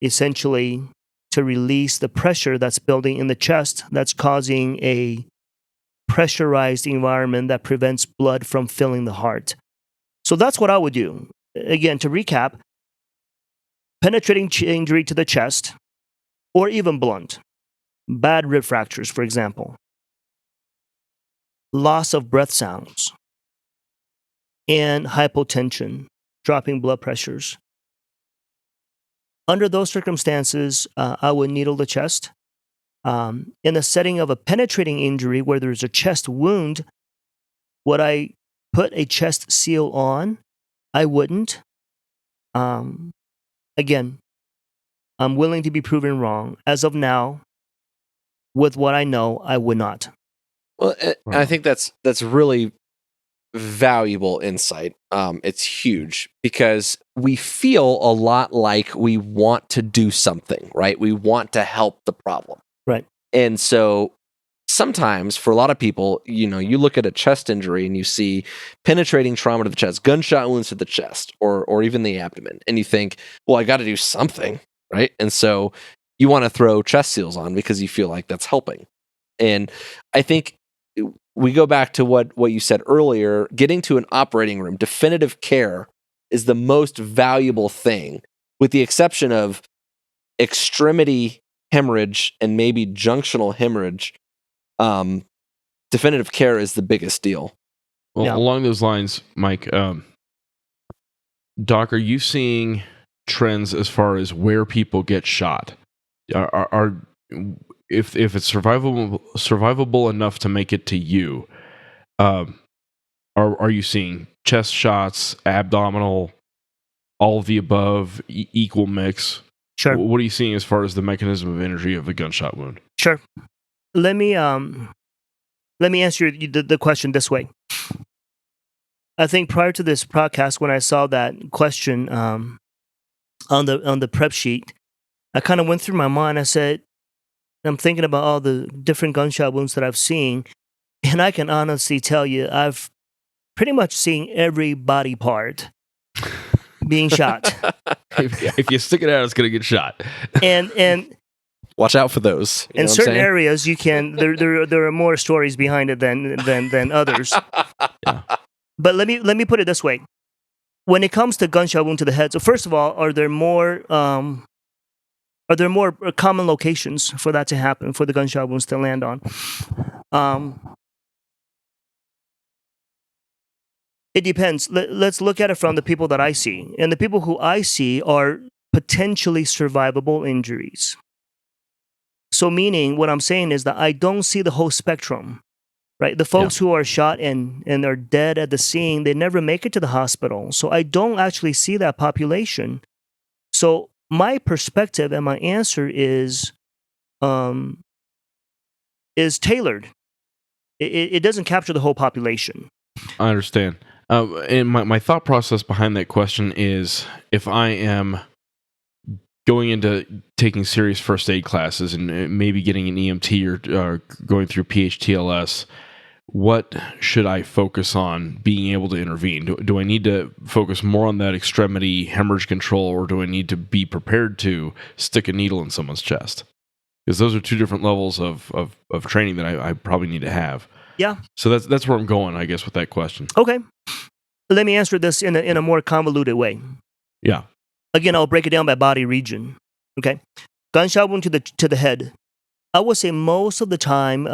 essentially to release the pressure that's building in the chest that's causing a pressurized environment that prevents blood from filling the heart. So that's what I would do. Again, to recap, penetrating injury to the chest, or even blunt, bad rib fractures, for example, loss of breath sounds, and hypotension, dropping blood pressures. Under those circumstances, I would needle the chest. In the setting of a penetrating injury where there's a chest wound, would I put a chest seal on? I wouldn't. Again, I'm willing to be proven wrong. As of now, with what I know, I would not. Well, I think that's really valuable insight. It's huge because we feel a lot like we want to do something, right? We want to help the problem. Right. And so sometimes for a lot of people, you look at a chest injury and you see penetrating trauma to the chest, gunshot wounds to the chest, or even the abdomen. And you think, well, I got to do something, right? And so you want to throw chest seals on because you feel like that's helping. And I think we go back to what you said earlier, getting to an operating room, definitive care is the most valuable thing, with the exception of extremity hemorrhage and maybe junctional hemorrhage. Definitive care is the biggest deal. Well, Yeah. Along those lines, Mike, Doc, are you seeing trends as far as where people get shot? If it's survivable enough to make it to you, are you seeing chest shots, abdominal, all of the above, equal mix? Sure. What are you seeing as far as the mechanism of injury of a gunshot wound? Sure. Let me answer the question this way. I think prior to this podcast, when I saw that question on the prep sheet, I kind of went through my mind. I said, I'm thinking about all the different gunshot wounds that I've seen, and I can honestly tell you, I've pretty much seen every body part being shot. If you stick it out, it's going to get shot. And Watch out for those. You know in what I'm certain saying? areas, you can. There are more stories behind it than others. Yeah. But let me put it this way: when it comes to gunshot wound to the head, so first of all, are there more common locations for that to happen, for the gunshot wounds to land on? It depends. Let's look at it from the people that I see, and the people who I see are potentially survivable injuries. So meaning, what I'm saying is that I don't see the whole spectrum, right? The folks who are shot and are dead at the scene, they never make it to the hospital. So I don't actually see that population. So my perspective and my answer is tailored. It doesn't capture the whole population. I understand. And my thought process behind that question is, if I am going into taking serious first aid classes and maybe getting an EMT or going through PHTLS, what should I focus on being able to intervene? Do I need to focus more on that extremity hemorrhage control, or do I need to be prepared to stick a needle in someone's chest? Because those are two different levels of training that I probably need to have. Yeah. So that's where I'm going, I guess, with that question. Okay. Let me answer this in a more convoluted way. Yeah. Again, I'll break it down by body region. Okay. Gunshot wound to the head. I would say most of the time,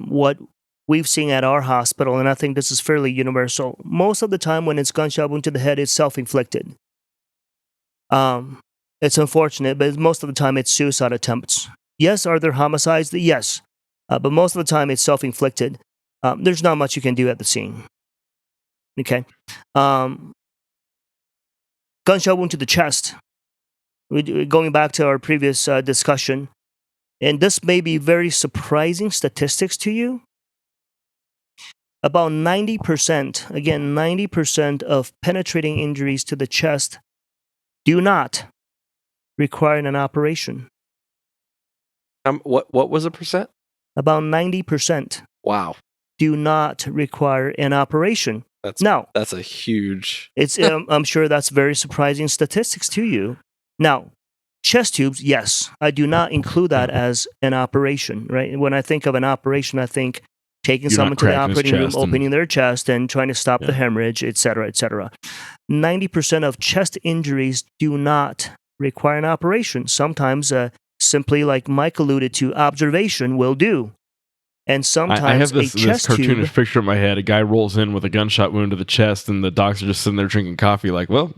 what we've seen at our hospital, and I think this is fairly universal, most of the time when it's gunshot wound to the head, it's self-inflicted. It's unfortunate, but most of the time it's suicide attempts. Yes, are there homicides? Yes. But most of the time it's self-inflicted. There's not much you can do at the scene. Okay. Gunshot wound to the chest. Going back to our previous discussion, and this may be very surprising statistics to you. About 90%, again, 90% of penetrating injuries to the chest do not require an operation. What was the percent? About 90%. Wow. Do not require an operation. That's a huge. It's I'm sure that's very surprising statistics to you. Now, chest tubes, yes, I do not include that as an operation, right? When I think of an operation, I think taking someone to the operating room, opening their chest, and trying to stop the hemorrhage, et cetera, et cetera. 90% of chest injuries do not require an operation. Sometimes, simply like Mike alluded to, observation will do. And sometimes I have this cartoonish tube, picture in my head. A guy rolls in with a gunshot wound to the chest, and the docs are just sitting there drinking coffee like, well,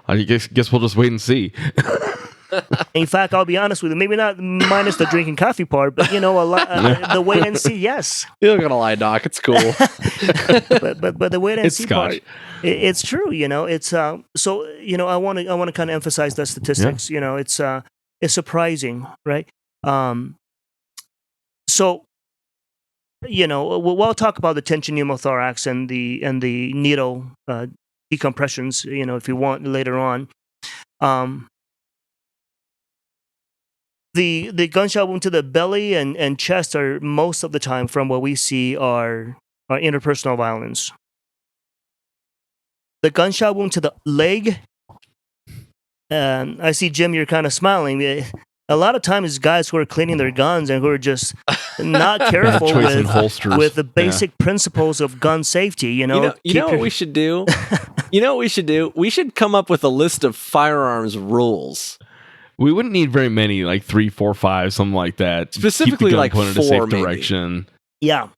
I guess we'll just wait and see. In fact, I'll be honest with you, maybe not minus the drinking coffee part, but a lot, the wait and see, yes. You're not gonna lie, Doc. It's cool. but the wait and see Scotch. part, it's true. It's so I want to kind of emphasize the statistics. Yeah. It's surprising, right? So. We'll talk about the tension pneumothorax and the needle decompressions, if you want later on. The gunshot wound to the belly and chest are most of the time, from what we see, are interpersonal violence. The gunshot wound to the leg, I see, Jim, you're kind of smiling. A lot of times, guys who are cleaning their guns and who are just not careful with the basic principles of gun safety. You know what we should do? We should come up with a list of firearms rules. We wouldn't need very many, like 3, 4, 5, something like that. Specifically, like 4, in a safe maybe. direction. Yeah.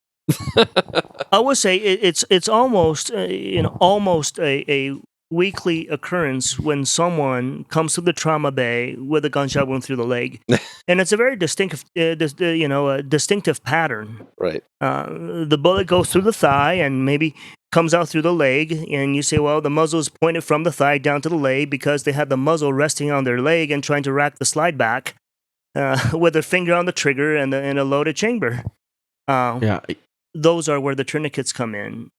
I would say it's almost almost a weekly occurrence when someone comes to the trauma bay with a gunshot wound through the leg, and it's a very distinctive pattern. Right. The bullet goes through the thigh and maybe comes out through the leg, and you say, well, the muzzle is pointed from the thigh down to the leg because they had the muzzle resting on their leg and trying to rack the slide back with their finger on the trigger and a loaded chamber. Those are where the tourniquets come in.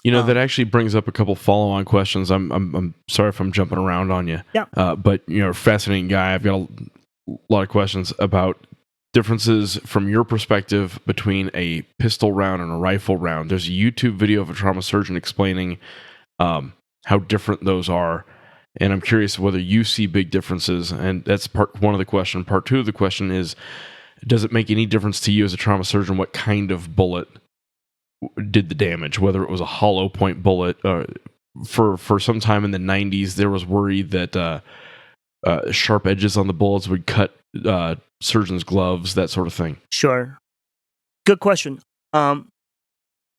That actually brings up a couple follow-on questions. I'm sorry if I'm jumping around on you. Yeah. But fascinating guy. I've got a lot of questions about differences from your perspective between a pistol round and a rifle round. There's a YouTube video of a trauma surgeon explaining how different those are, and I'm curious whether you see big differences. And that's part one of the question. Part two of the question is, does it make any difference to you as a trauma surgeon what kind of bullet did the damage, whether it was a hollow point bullet? For some time in the 90s, there was worry that sharp edges on the bullets would cut surgeons' gloves, that sort of thing. Sure. Good question.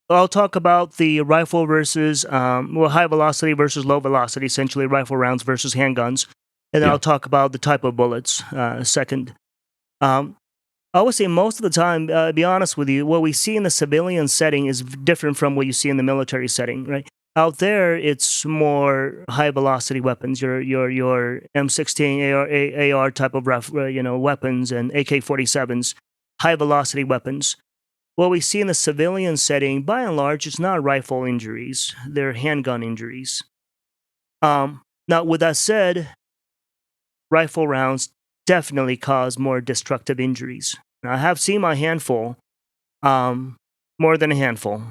I'll talk about the rifle versus, high velocity versus low velocity, essentially rifle rounds versus handguns. And then I'll talk about the type of bullets second. I would say most of the time, to be honest with you, what we see in the civilian setting is different from what you see in the military setting, right? Out there, it's more high velocity weapons, your M16, AR type of weapons, and AK-47s, high velocity weapons. What we see in the civilian setting, by and large, it's not rifle injuries; they're handgun injuries. Now, with that said, rifle rounds definitely cause more destructive injuries. Now, I have seen my handful, more than a handful.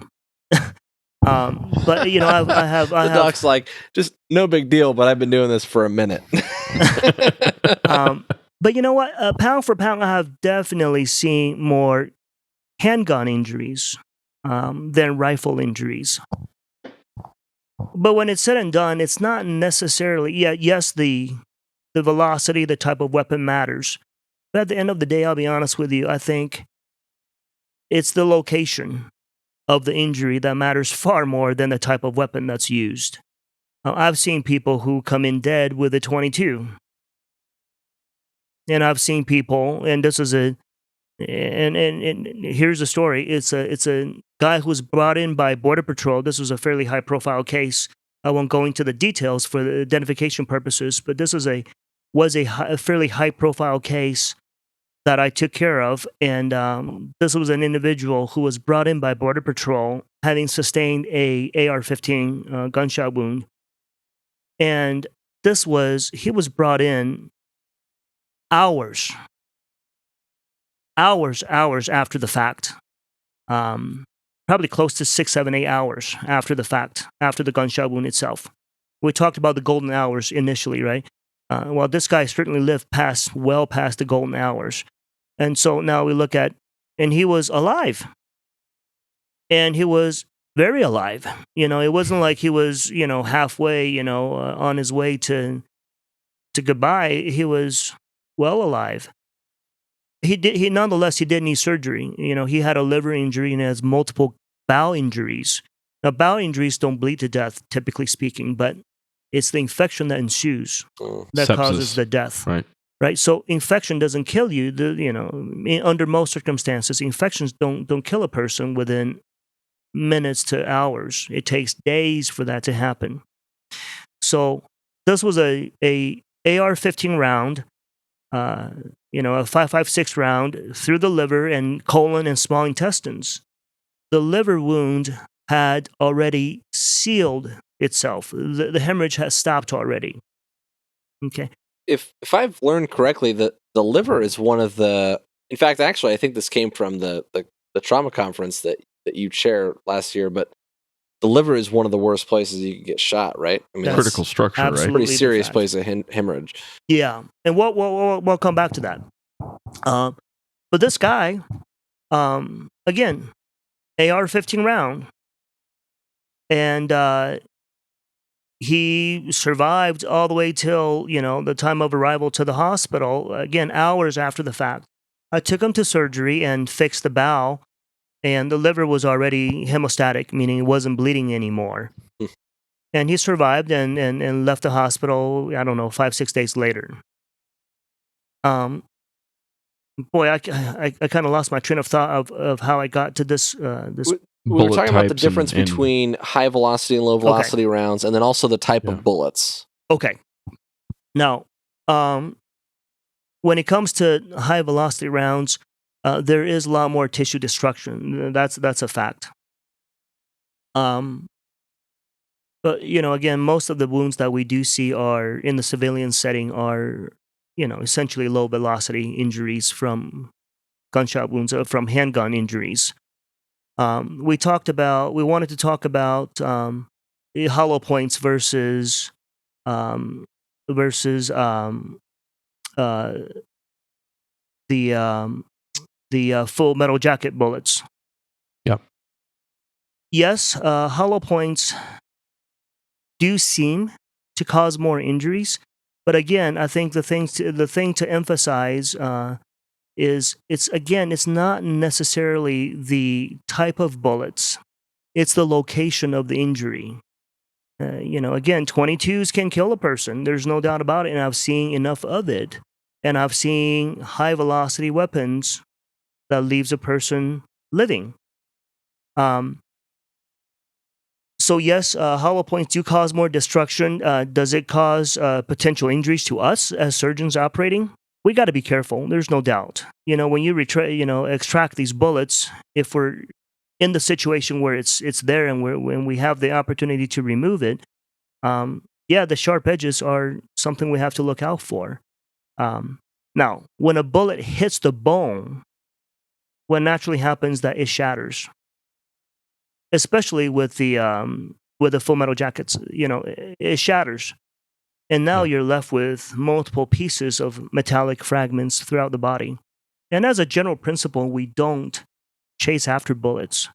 But I have. Doc's like, just no big deal, but I've been doing this for a minute. But you know what? Pound for pound, I have definitely seen more handgun injuries than rifle injuries. But when it's said and done, it's not necessarily. Yes, the velocity, the type of weapon matters. But at the end of the day, I'll be honest with you, I think it's the location of the injury that matters far more than the type of weapon that's used. I've seen people who come in dead with a .22. And I've seen people, and this is and here's the story. It's a guy who was brought in by Border Patrol. This was a fairly high profile case. I won't go into the details for the identification purposes, but this was a fairly high profile case that I took care of. And this was an individual who was brought in by Border Patrol, having sustained a AR-15 gunshot wound. And he was brought in hours after the fact. Probably close to 6, 7, 8 hours after the fact, after the gunshot wound itself. We talked about the golden hours initially, right? Well, this guy certainly lived well past the golden hours. And so now we look at, and he was alive. And he was very alive. It wasn't like he was, halfway, on his way to goodbye. He was well alive. Nonetheless, he did need surgery. He had a liver injury and has multiple bowel injuries. Now, bowel injuries don't bleed to death, typically speaking, but it's the infection that ensues that Sepsis. causes the death. Right. So infection doesn't kill you. Under most circumstances, infections don't kill a person within minutes to hours. It takes days for that to happen. So this was a AR-15 round, a 5.56 round through the liver and colon and small intestines. The liver wound had already sealed itself. The hemorrhage has stopped already. Okay. If I've learned correctly, the liver is one of the. In fact, actually, I think this came from the trauma conference that you chaired last year. But the liver is one of the worst places you can get shot, right? I mean, critical structure, right? Pretty serious place of hemorrhage. Yeah, and we'll come back to that. But this guy, again, AR-15 round, and he survived all the way till the time of arrival to the hospital. Again, hours after the fact, I took him to surgery and fixed the bowel, and the liver was already hemostatic, meaning it wasn't bleeding anymore. And he survived and left the hospital, 5-6 days later. Boy, I kind of lost my train of thought of how I got to this. We were talking about the difference between high velocity and low velocity rounds, and then also the type of bullets. Okay. Now, when it comes to high velocity rounds, there is a lot more tissue destruction. That's a fact. But again, most of the wounds that we do see are in the civilian setting are essentially low velocity injuries from gunshot wounds, from handgun injuries. We wanted to talk about the hollow points versus um, versus uh, the full metal jacket bullets. Yep. Yes, hollow points do seem to cause more injuries, but again, I think the thing to emphasize is it's not necessarily the type of bullets; it's the location of the injury. Again, 22s can kill a person. There's no doubt about it, and I've seen enough of it, and I've seen high velocity weapons that leaves a person living. Um, so yes, hollow points do cause more destruction. Does it cause potential injuries to us as surgeons operating? We got to be careful. There's no doubt. When you extract these bullets, if we're in the situation where it's there and when we have the opportunity to remove it, the sharp edges are something we have to look out for. Now, when a bullet hits the bone, what naturally happens that it shatters, especially with the full metal jackets. It shatters, and now you're left with multiple pieces of metallic fragments throughout the body. And as a general principle, we don't chase after bullets.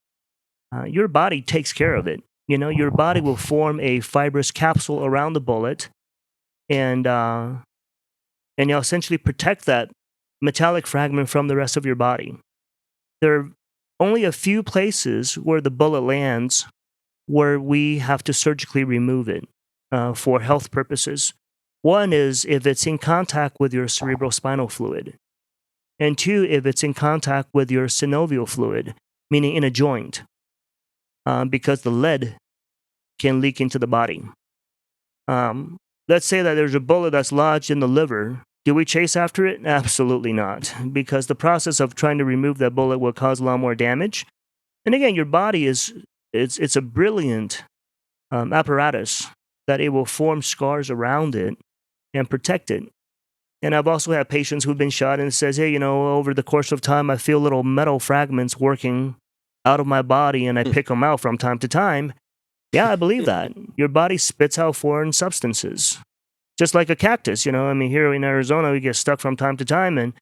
Your body takes care of it. Your body will form a fibrous capsule around the bullet, and you'll essentially protect that metallic fragment from the rest of your body. There are only a few places where the bullet lands where we have to surgically remove it for health purposes. One is if it's in contact with your cerebrospinal fluid, and two, if it's in contact with your synovial fluid, meaning in a joint, because the lead can leak into the body. Let's say that there's a bullet that's lodged in the liver. Do we chase after it? Absolutely not, because the process of trying to remove that bullet will cause a lot more damage. And again, your body it's a brilliant apparatus that it will form scars around it and protect it. And I've also had patients who've been shot and it says, hey, over the course of time, I feel little metal fragments working out of my body and I pick them out from time to time. Yeah, I believe that. Your body spits out foreign substances. Just like a cactus, here in Arizona, we get stuck from time to time. And,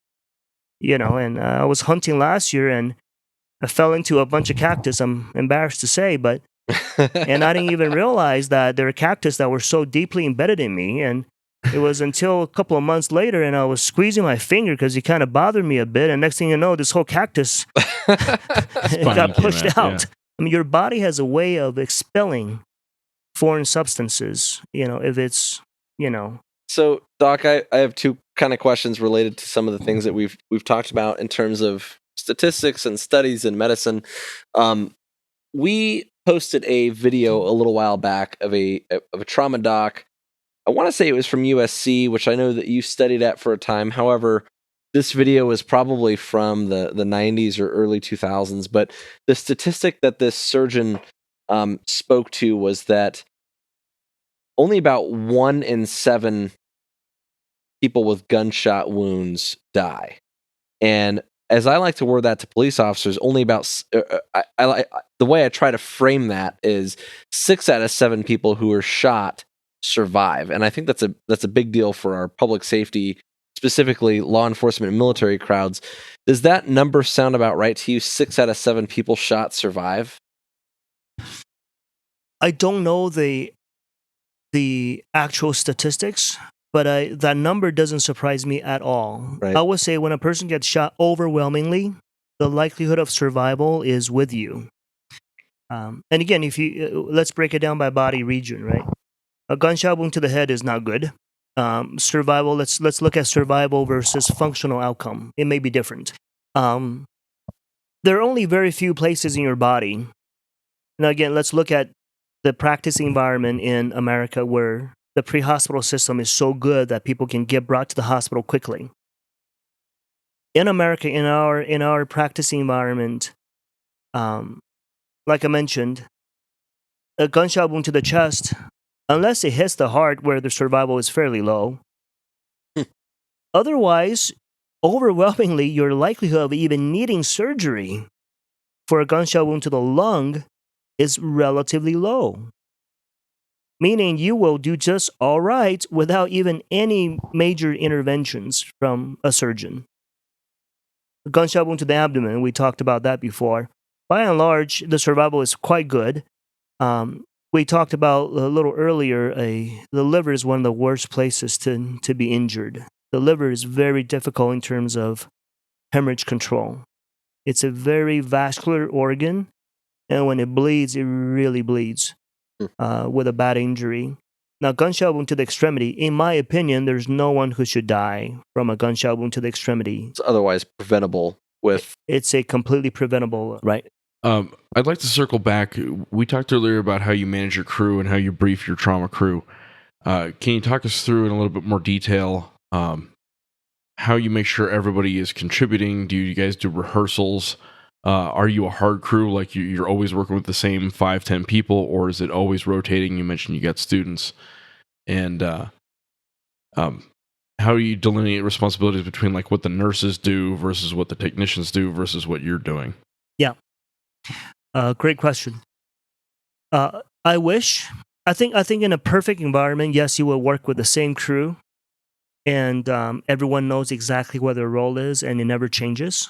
I was hunting last year and I fell into a bunch of cactus, I'm embarrassed to say, but, and I didn't even realize that there are cactus that were so deeply embedded in me. And it was until a couple of months later and I was squeezing my finger because it kind of bothered me a bit. And next thing you know, this whole cactus got pushed out. Yeah. I mean, your body has a way of expelling foreign substances, if it's, So, Doc, I have two kind of questions related to some of the things that we've talked about in terms of statistics and studies in medicine. We posted a video a little while back of a trauma doc. I want to say it was from USC, which I know that you studied at for a time. However, this video was probably from the 90s or early 2000s. But the statistic that this surgeon spoke to was that only about 1 in 7 people with gunshot wounds die. And as I like to word that to police officers, only about the way I try to frame that is 6 out of 7 people who are shot survive. And I think that's a big deal for our public safety, specifically law enforcement and military crowds. Does that number sound about right to you? 6 out of 7 people shot survive? I don't know the actual statistics, but that number doesn't surprise me at all. Right. I would say when a person gets shot overwhelmingly, the likelihood of survival is with you. And again, if you let's break it down by body region, right? A gunshot wound to the head is not good. Survival. Let's look at survival versus functional outcome. It may be different. There are only very few places in your body. Now, again, let's look at the practice environment in America where the pre-hospital system is so good that people can get brought to the hospital quickly. In America, in our practice environment, like I mentioned, a gunshot wound to the chest, unless it hits the heart where the survival is fairly low. Otherwise, overwhelmingly, your likelihood of even needing surgery for a gunshot wound to the lung is relatively low. Meaning you will do just all right without even any major interventions from a surgeon. A gunshot wound to the abdomen, we talked about that before. By and large, the survival is quite good. We talked about a little earlier, the liver is one of the worst places to be injured. The liver is very difficult in terms of hemorrhage control. It's a very vascular organ, and when it bleeds, it really bleeds with a bad injury. Now, gunshot wound to the extremity, in my opinion, there's no one who should die from a gunshot wound to the extremity. It's otherwise preventable with. It's a completely preventable, right? I'd like to circle back. We talked earlier about how you manage your crew and how you brief your trauma crew. Can you talk us through in a little bit more detail how you make sure everybody is contributing? Do you guys do rehearsals? Are you a hard crew, like you're always working with the same 5-10 people, or is it always rotating? You mentioned you got students. And how do you delineate responsibilities between like what the nurses do versus what the technicians do versus what you're doing? Yeah. Great question. I wish. I think in a perfect environment, yes, you will work with the same crew, and everyone knows exactly what their role is, and it never changes.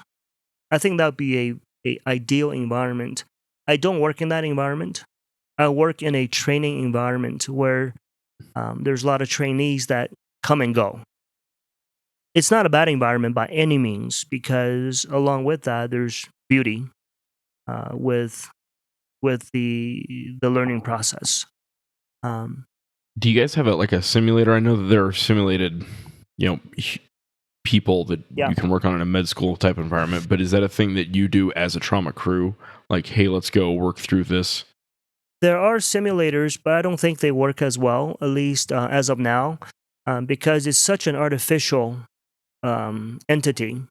I think that would be a ideal environment. I don't work in that environment. I work in a training environment where there's a lot of trainees that come and go. It's not a bad environment by any means, because along with that, there's beauty with the learning process. Do you guys have a simulator? I know that there are simulated, people that Yeah. you can work on in a med school type environment, but is that a thing that you do as a trauma crew? Like, hey, let's go work through this. There are simulators, but I don't think they work as well, at least as of now, because it's such an artificial entity.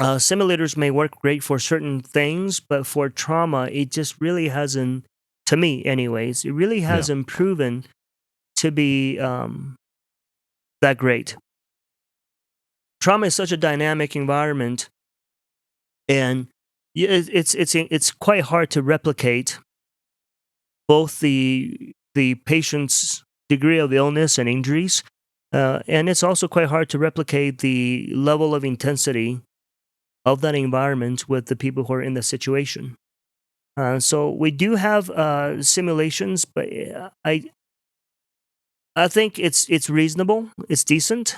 Simulators may work great for certain things, but for trauma, it just really hasn't, to me anyways, it really hasn't proven to be that great. Trauma is such a dynamic environment, and it's quite hard to replicate both the patient's degree of illness and injuries, and it's also quite hard to replicate the level of intensity of that environment with the people who are in the situation. So we do have simulations, but I think it's reasonable, it's decent,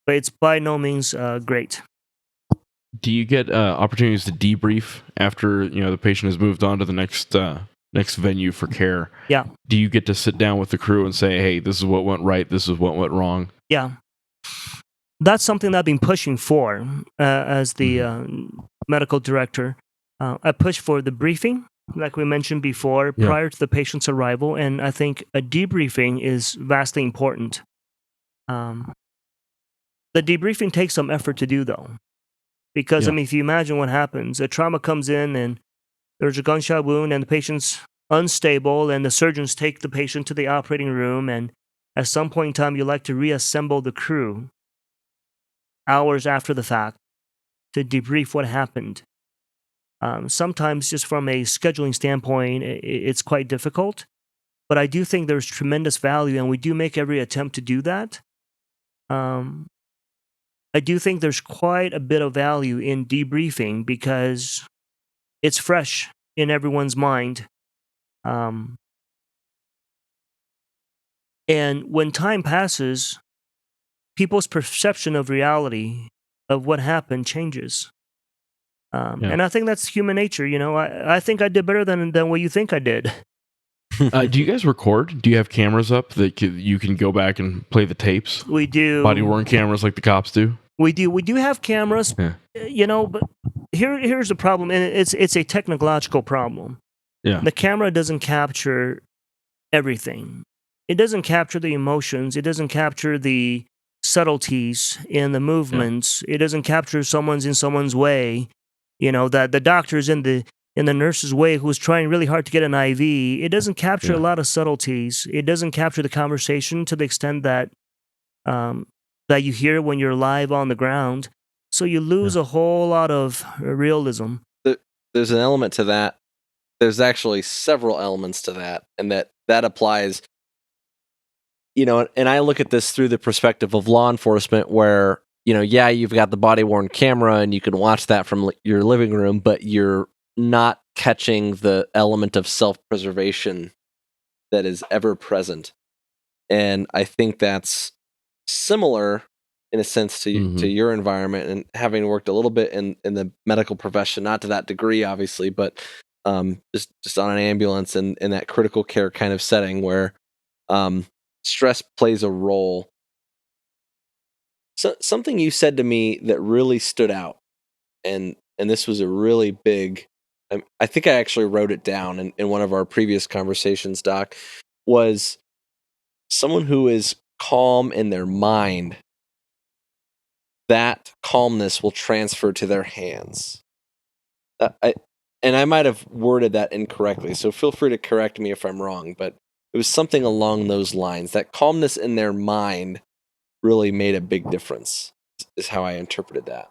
but it's by no means great. Do you get opportunities to debrief after the patient has moved on to the next venue for care? Yeah. Do you get to sit down with the crew and say, hey, this is what went right, this is what went wrong? Yeah. That's something that I've been pushing for as the medical director. I push for the briefing, like we mentioned before, prior to the patient's arrival, and I think a debriefing is vastly important. The debriefing takes some effort to do, though, because, if you imagine what happens, a trauma comes in and there's a gunshot wound and the patient's unstable, and the surgeons take the patient to the operating room, and at some point in time, you like to reassemble the crew hours after the fact to debrief what happened. Sometimes just from a scheduling standpoint, it's quite difficult, but I do think there's tremendous value, and we do make every attempt to do that. I do think there's quite a bit of value in debriefing because it's fresh in everyone's mind. And when time passes, people's perception of reality, of what happened, changes. And I think that's human nature. I think I did better than what you think I did. Do you guys record? Do you have cameras up that you can go back and play the tapes? We do. Body-worn cameras like the cops do? We do. We do have cameras, but here's the problem, and it's a technological problem. Yeah. The camera doesn't capture everything. It doesn't capture the emotions. It doesn't capture the subtleties in the movements. It doesn't capture someone's in someone's way. That the doctor's in in the nurse's way who's trying really hard to get an IV, it doesn't capture a lot of subtleties. It doesn't capture the conversation to the extent that that you hear when you're live on the ground. So you lose a whole lot of realism. There's an element to that. There's actually several elements to that, and that applies. And I look at this through the perspective of law enforcement, where you've got the body-worn camera and you can watch that from your living room, but you're not catching the element of self-preservation that is ever present. And I think that's similar in a sense to your environment, and having worked a little bit in the medical profession, not to that degree, obviously, but just on an ambulance and in that critical care kind of setting where stress plays a role. So, something you said to me that really stood out, and this was a really big, I think I actually wrote it down in one of our previous conversations, Doc, was someone who is calm in their mind, that calmness will transfer to their hands. I might have worded that incorrectly, so feel free to correct me if I'm wrong, but it was something along those lines. That calmness in their mind really made a big difference, is how I interpreted that.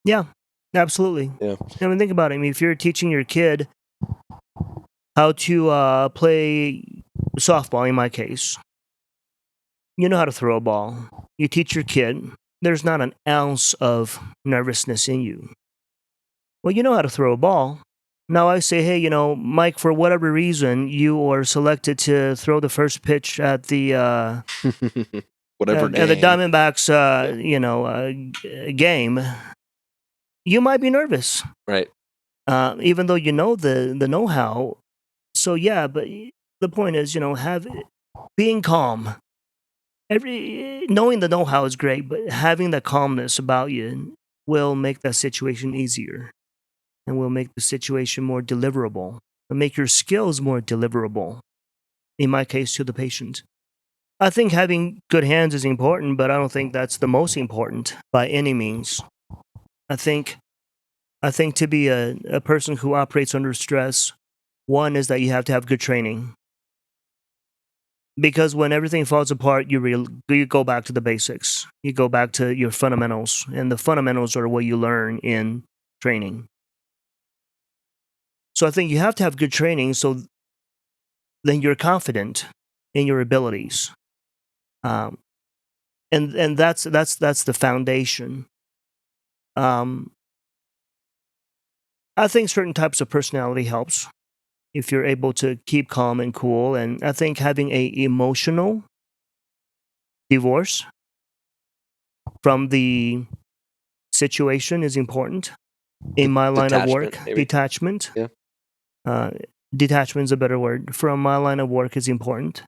Yeah, absolutely. Yeah. I mean, think about it. I mean, if you're teaching your kid how to play softball, in my case, you know how to throw a ball. You teach your kid, there's not an ounce of nervousness in you. Well, you know how to throw a ball. Now I say, hey, Mike, for whatever reason, you are selected to throw the first pitch at the whatever game. At the Diamondbacks, game. You might be nervous, right? Even though you know the know-how. So yeah, but the point is, being calm. Knowing the know-how is great, but having that calmness about you will make that situation easier. And will make the situation more deliverable, and make your skills more deliverable, in my case, to the patient. I think having good hands is important, but I don't think that's the most important by any means. I think to be a person who operates under stress, one is that you have to have good training. Because when everything falls apart, you go back to the basics. You go back to your fundamentals, and the fundamentals are what you learn in training. So I think you have to have good training, so then you're confident in your abilities, and that's the foundation. I think certain types of personality helps if you're able to keep calm and cool, and I think having a emotional divorce from the situation is important. In my line of work, detachment. Yeah. Detachment is a better word. From my line of work is important.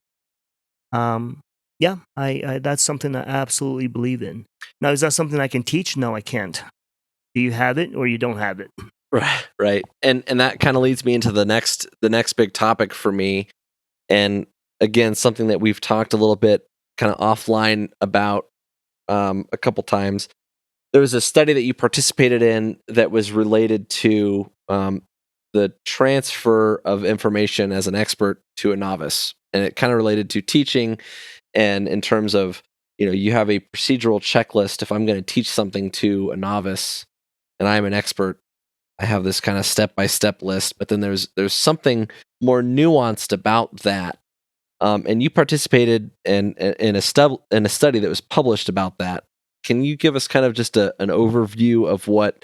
I that's something I absolutely believe in. Now, is that something I can teach? No, I can't. Do you have it or you don't have it? Right. And that kind of leads me into the next big topic for me. And again, something that we've talked a little bit kind of offline about a couple times. There was a study that you participated in that was related to the transfer of information as an expert to a novice. And it kind of related to teaching, and in terms of, you have a procedural checklist. If I'm going to teach something to a novice and I'm an expert, I have this kind of step-by-step list, but then there's something more nuanced about that. And you participated in a study that was published about that. Can you give us kind of just an overview of what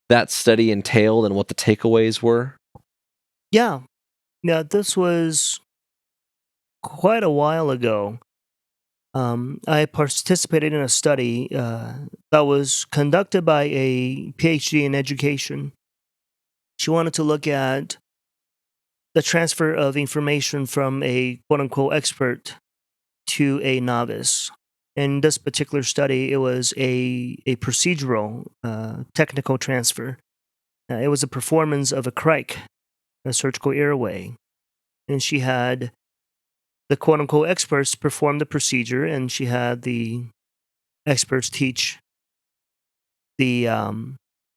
that study entailed and what the takeaways were? Yeah. This was quite a while ago. I participated in a study that was conducted by a PhD in education. She wanted to look at the transfer of information from a quote-unquote expert to a novice. In this particular study, it was a procedural technical transfer. It was a performance of a crike, a surgical airway. And she had the quote-unquote experts perform the procedure, and she had the experts teach the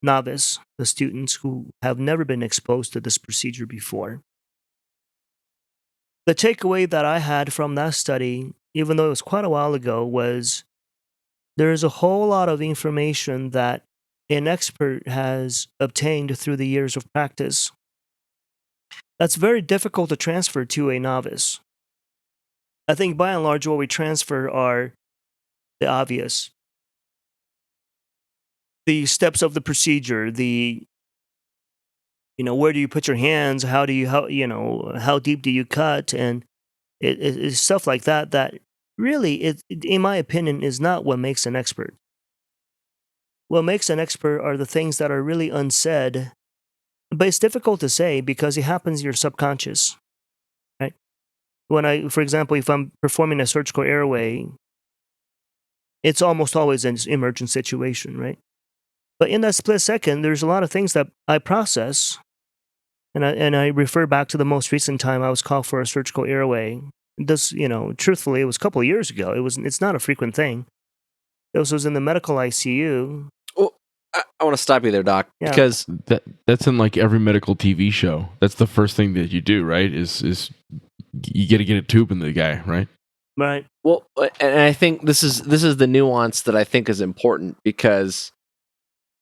novice, the students who have never been exposed to this procedure before. The takeaway that I had from that study, even though it was quite a while ago, was there's a whole lot of information that an expert has obtained through the years of practice that's very difficult to transfer to a novice. I think by and large what we transfer are the obvious. The steps of the procedure, where do you put your hands, how deep do you cut, and it's stuff like that that really, in my opinion, is not what makes an expert. What makes an expert are the things that are really unsaid, but it's difficult to say because it happens in your subconscious, right? For example, if I'm performing a surgical airway, it's almost always an emergent situation, right? But in that split second, there's a lot of things that I process, and I refer back to the most recent time I was called for a surgical airway. Truthfully, it was a couple of years ago. It's not a frequent thing. This was in the medical ICU. Well, I want to stop you there, Doc, Yeah. because That's in like every medical TV show. That's the first thing that you do, right? Is you got to get a tube in the guy, right? Right. well, and I think this is the nuance that I think is important, because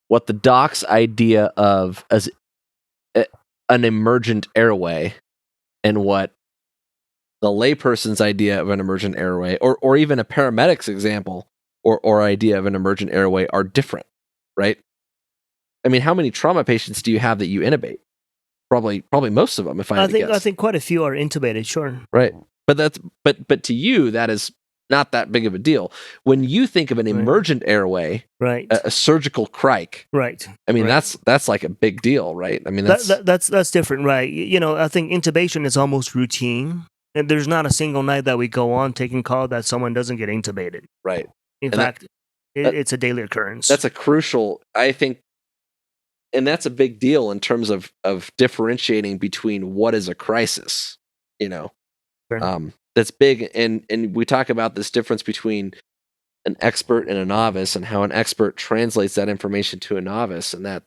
what the doc's idea of as an emergent airway and what the layperson's idea of an emergent airway, or even a paramedic's example or idea of an emergent airway, are different, right? I mean, how many trauma patients do you have that you intubate? Probably most of them, if I had to guess. I think quite a few are intubated, sure. Right. But to you, that is not that big of a deal. When you think of an emergent airway, Right. a surgical crike, Right. I mean, Right. that's like a big deal, right? I mean, That's different, right? I think intubation is almost routine, and there's not a single night that we go on taking call that someone doesn't get intubated. right. In And fact, it's a daily occurrence. That's a crucial, I think, and that's a big deal in terms of differentiating between what is a crisis, Sure. That's big. And we talk about this difference between an expert and a novice, and how an expert translates that information to a novice, and that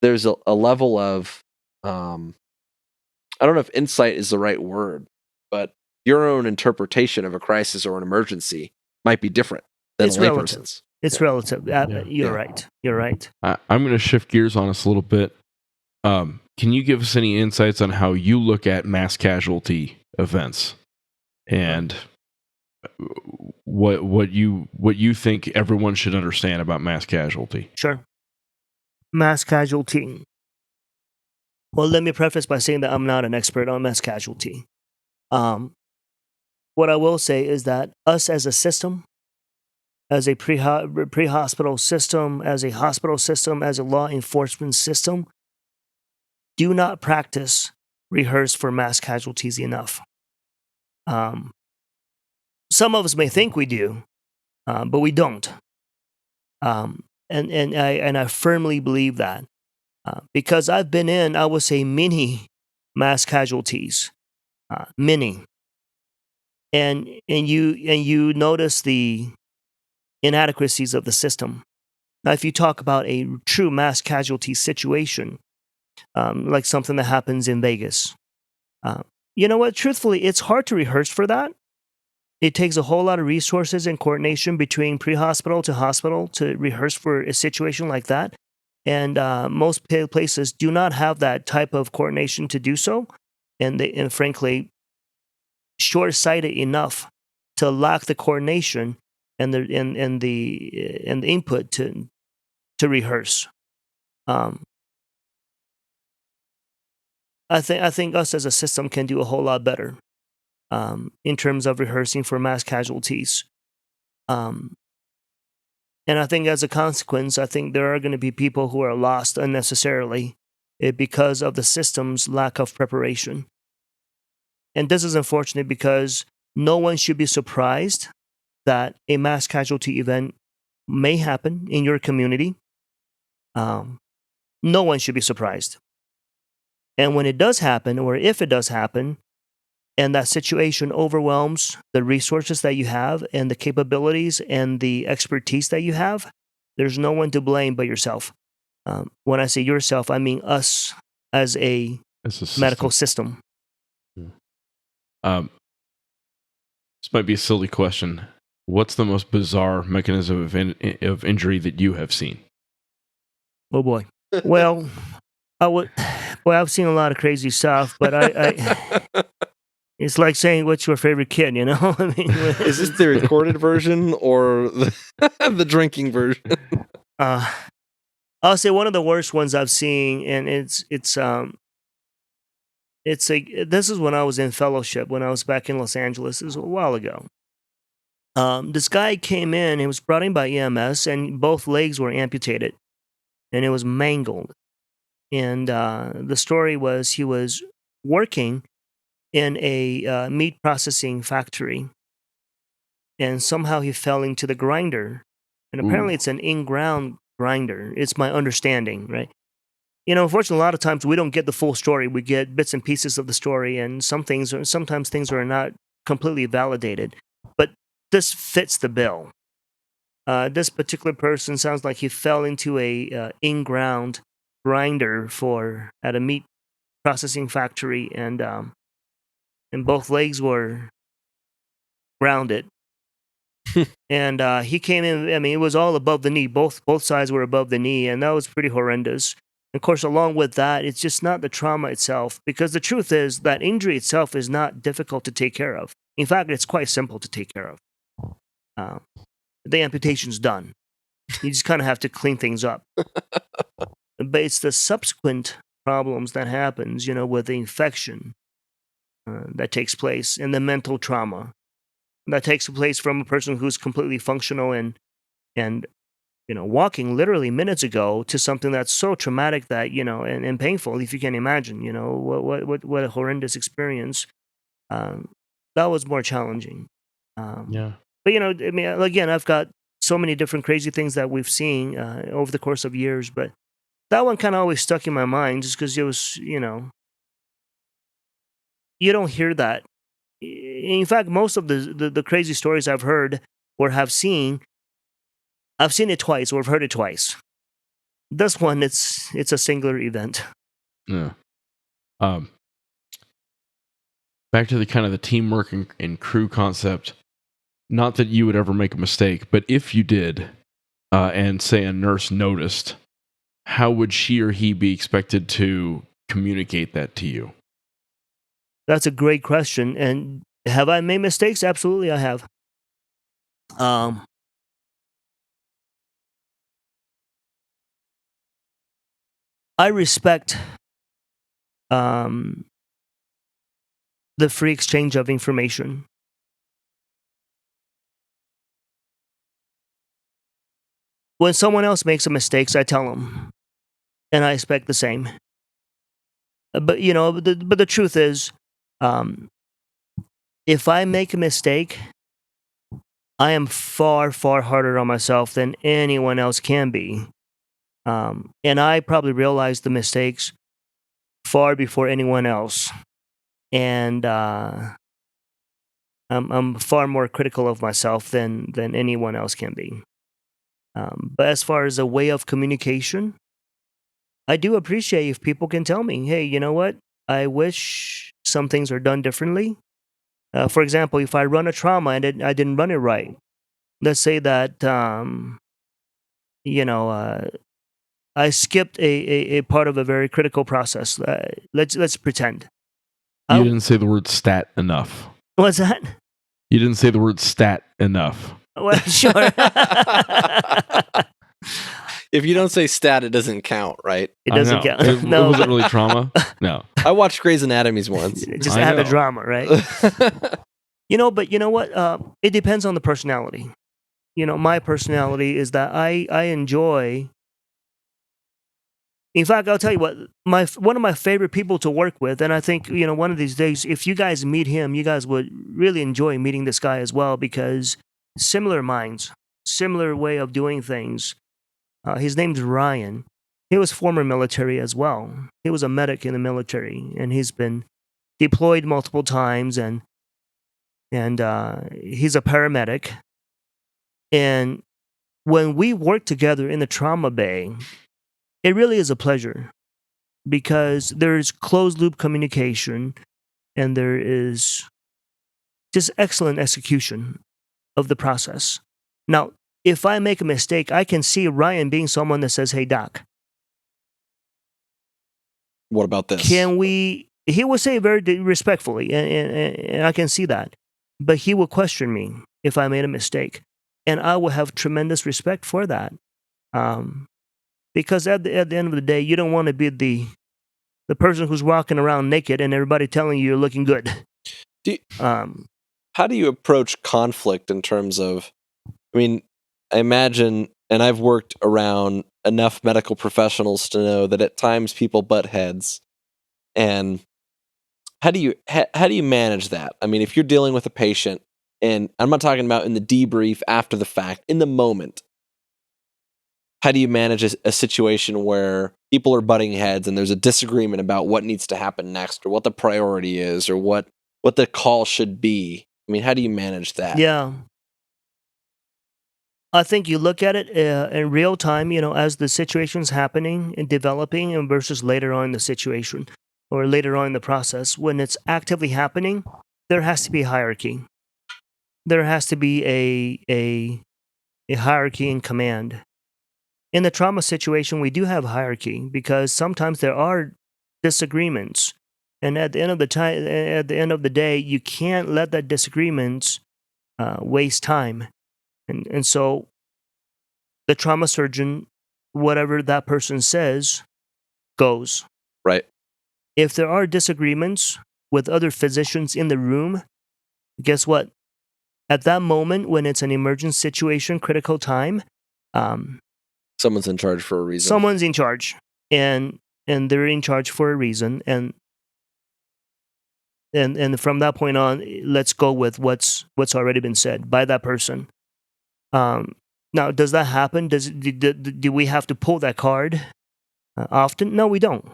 there's a level of, I don't know if insight is the right word, but your own interpretation of a crisis or an emergency might be different than It's a relative. layperson's. It's relative. You're Yeah. right. You're right. I'm going to shift gears on us a little bit. Can you give us any insights on how you look at mass casualty events, and what you think everyone should understand about mass casualty? Sure. Mass casualty. Well, let me preface by saying that I'm not an expert on mass casualty. What I will say is that us as a system, as a pre-hospital system, as a hospital system, as a law enforcement system, do not rehearse for mass casualties enough. Some of us may think we do, but we don't. And I firmly believe that, because I've been in, I would say, many mass casualties, many, and you notice the inadequacies of the system. Now, if you talk about a true mass casualty situation, like something that happens in Vegas, you know what? Truthfully, it's hard to rehearse for that. It takes a whole lot of resources and coordination between pre-hospital to hospital to rehearse for a situation like that. And most places do not have that type of coordination to do so. And frankly, short-sighted enough to lack the coordination and the input to rehearse. I think us as a system can do a whole lot better in terms of rehearsing for mass casualties. And I think as a consequence, I think there are going to be people who are lost unnecessarily because of the system's lack of preparation. And this is unfortunate because no one should be surprised that a mass casualty event may happen in your community. No one should be surprised. And when it does happen, or if it does happen, and that situation overwhelms the resources that you have and the capabilities and the expertise that you have, there's no one to blame but yourself. When I say yourself, I mean us as a It's a medical system. system. This might be a silly question. What's the most bizarre mechanism of injury that you have seen? Oh boy. Well, I've seen a lot of crazy stuff, but I it's like saying what's your favorite kid, you know? I mean, Is this the recorded version or the drinking version? I'll say one of the worst ones I've seen, and this is when I was in fellowship when I was back in Los Angeles. This was a while ago. This guy came in. He was brought in by EMS, and both legs were amputated, and it was mangled. And the story was he was working in a meat processing factory, and somehow he fell into the grinder. And apparently, it's an in-ground grinder. It's my understanding, right? Unfortunately, a lot of times we don't get the full story. We get bits and pieces of the story, and sometimes things are not completely validated. But this fits the bill. This particular person sounds like he fell into a in-ground grinder at a meat processing factory, and both legs were grounded. And he came in. I mean, it was all above the knee. Both sides were above the knee, and that was pretty horrendous. Of course, along with that, it's just not the trauma itself, because the truth is that injury itself is not difficult to take care of. In fact, it's quite simple to take care of. The amputation's done. You just kind of have to clean things up. But it's the subsequent problems that happens, with the infection that takes place, and the mental trauma that takes place from a person who's completely functional and walking literally minutes ago, to something that's so traumatic that and painful, if you can imagine, what a horrendous experience. That was more challenging. Yeah. But I mean, again, I've got so many different crazy things that we've seen over the course of years, but that one kind of always stuck in my mind, just because it was, you don't hear that. In fact, most of the crazy stories I've heard or have seen, I've seen it twice or I've heard it twice. This one, it's a singular event. Yeah. Back to the kind of the teamwork and crew concept. Not that you would ever make a mistake, but if you did, and say a nurse noticed, how would she or he be expected to communicate that to you? That's a great question. And have I made mistakes? Absolutely, I have. I respect the free exchange of information. When someone else makes a mistake, I tell them, and I expect the same. But the truth is, if I make a mistake, I am far, far harder on myself than anyone else can be. And I probably realize the mistakes far before anyone else. And I'm far more critical of myself than anyone else can be. But as far as a way of communication, I do appreciate if people can tell me, hey, you know what? I wish some things are done differently. For example, if I run a trauma and I didn't run it right, let's say that, I skipped a part of a very critical process. Let's pretend. You didn't say the word stat enough. What's that? You didn't say the word stat enough. Well, sure. If you don't say stat, it doesn't count, right? It doesn't count. It wasn't really trauma. No. I watched Grey's Anatomy once. Just add the drama, right? But you know what? It depends on the personality. My personality is that I enjoy. In fact, I'll tell you what, one of my favorite people to work with, and I think, one of these days, if you guys meet him, you guys would really enjoy meeting this guy as well, because similar minds, similar way of doing things. His name's Ryan. He was former military as well. He was a medic in the military, and he's been deployed multiple times, and he's a paramedic. And when we worked together in the trauma bay, it really is a pleasure because there's closed loop communication and there is just excellent execution of the process. Now, if I make a mistake, I can see Ryan being someone that says, "Hey, doc, What about this? can we?" He will say very respectfully, and I can see that. But he will question me if I made a mistake. And I will have tremendous respect for that. Because at the end of the day, you don't want to be the person who's walking around naked and everybody telling you you're looking good. How do you approach conflict in terms of, I mean, I imagine, and I've worked around enough medical professionals to know that at times people butt heads. And how do you manage that? I mean, if you're dealing with a patient, and I'm not talking about in the debrief after the fact, in the moment, how do you manage a situation where people are butting heads and there's a disagreement about what needs to happen next or what the priority is or what the call should be? I mean, how do you manage that? Yeah. I think you look at it in real time, as the situation's happening and developing and versus later on in the situation or later on in the process. When it's actively happening, there has to be hierarchy. There has to be a hierarchy in command. In the trauma situation, we do have hierarchy because sometimes there are disagreements. And at the end of the day, you can't let that disagreements waste time. And so the trauma surgeon, whatever that person says, goes. Right. If there are disagreements with other physicians in the room, guess what? At that moment, when it's an emergent situation, critical time, someone's in charge for a reason. Someone's in charge, and they're in charge for a reason. And from that point on, let's go with what's already been said by that person. Now, does that happen? Do we have to pull that card often? No, we don't.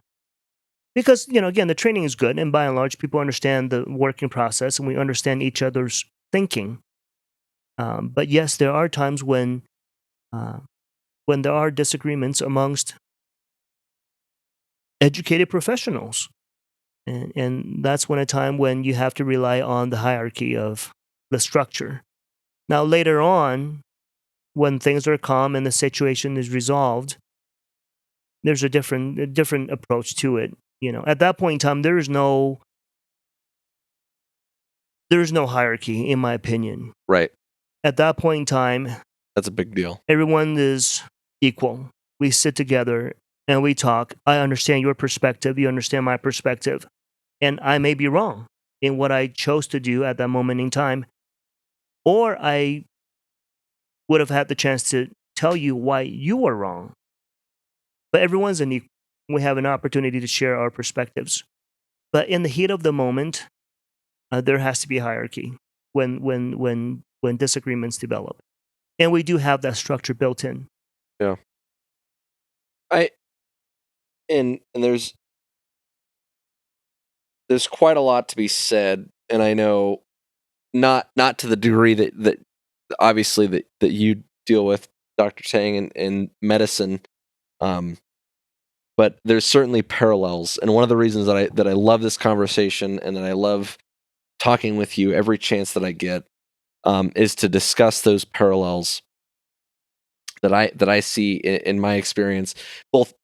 Because, again, the training is good, and by and large, people understand the working process, and we understand each other's thinking. But yes, there are times when there are disagreements amongst educated professionals. And that's when a time when you have to rely on the hierarchy of the structure. Now, later on, when things are calm and the situation is resolved, there's a different approach to it. At that point in time, there is no hierarchy, in my opinion. Right. At that point in time, that's a big deal. Everyone is equal. We sit together and we talk. I understand your perspective. You understand my perspective. And I may be wrong in what I chose to do at that moment in time. Or I would have had the chance to tell you why you were wrong. But everyone's an equal. We have an opportunity to share our perspectives. But in the heat of the moment, there has to be hierarchy when disagreements develop. And we do have that structure built in. Yeah. And there's quite a lot to be said, and I know not to the degree that obviously that you deal with, Dr. Tang, in medicine, but there's certainly parallels. And one of the reasons that I love this conversation and that I love talking with you every chance that I get is to discuss those parallels that I see in my experience, both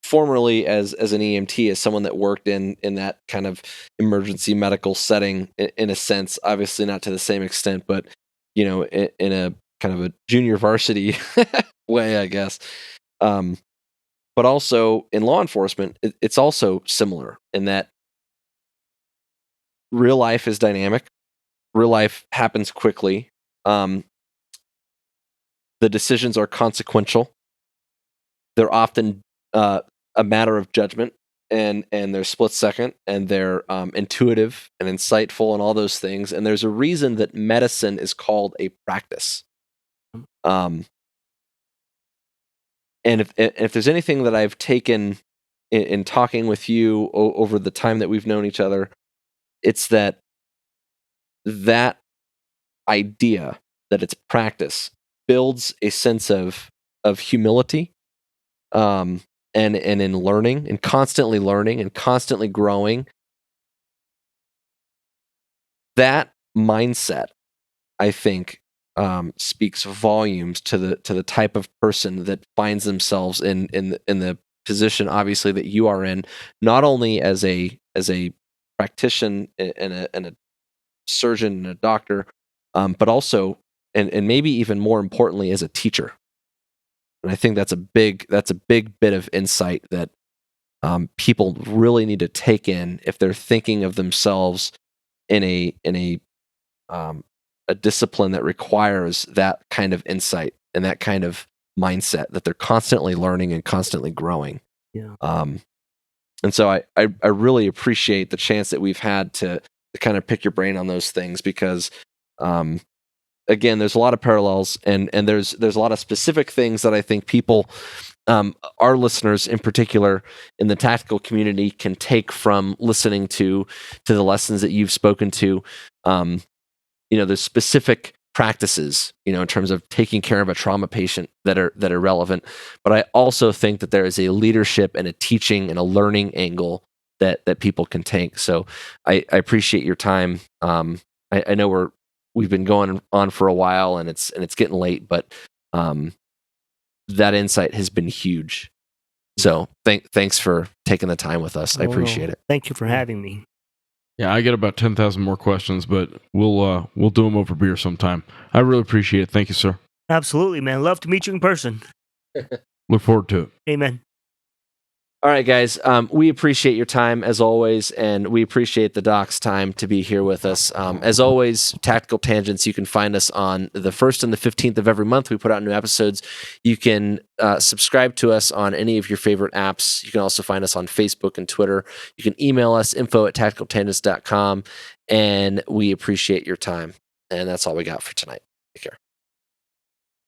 formerly as an EMT, as someone that worked in that kind of emergency medical setting in a sense, obviously not to the same extent, but in a kind of a junior varsity way, I guess. But also in law enforcement, it's also similar in that real life is dynamic. Real life happens quickly. The decisions are consequential. They're often a matter of judgment, and they're split second, and they're intuitive and insightful and all those things. And there's a reason that medicine is called a practice. And if there's anything that I've taken in talking with you over the time that we've known each other, it's that idea that it's practice builds a sense of humility, and in learning and constantly growing, that mindset, I think, speaks volumes to the type of person that finds themselves in the position, obviously, that you are in, not only as a practitioner and a surgeon and a doctor, but also and maybe even more importantly as a teacher. And I think that's a big bit of insight that people really need to take in if they're thinking of themselves in a discipline that requires that kind of insight and that kind of mindset, that they're constantly learning and constantly growing. Yeah. And so I really appreciate the chance that we've had to kind of pick your brain on those things, because again, there's a lot of parallels and there's a lot of specific things that I think people, our listeners in particular in the tactical community, can take from listening to the lessons that you've spoken to. There's specific practices, in terms of taking care of a trauma patient that are relevant. But I also think that there is a leadership and a teaching and a learning angle that people can take. So I appreciate your time. I know we've been going on for a while and it's getting late, but that insight has been huge. So thanks for taking the time with us. I appreciate it. Thank you for having me. Yeah, I get about 10,000 more questions, but we'll do them over beer sometime. I really appreciate it. Thank you, sir. Absolutely, man. Love to meet you in person. Look forward to it. Amen. All right, guys. We appreciate your time as always, and we appreciate the doc's time to be here with us. As always, Tactical Tangents, you can find us on the 1st and the 15th of every month. We put out new episodes. You can subscribe to us on any of your favorite apps. You can also find us on Facebook and Twitter. You can email us, info@tacticaltangents.com, and we appreciate your time. And that's all we got for tonight. Take care.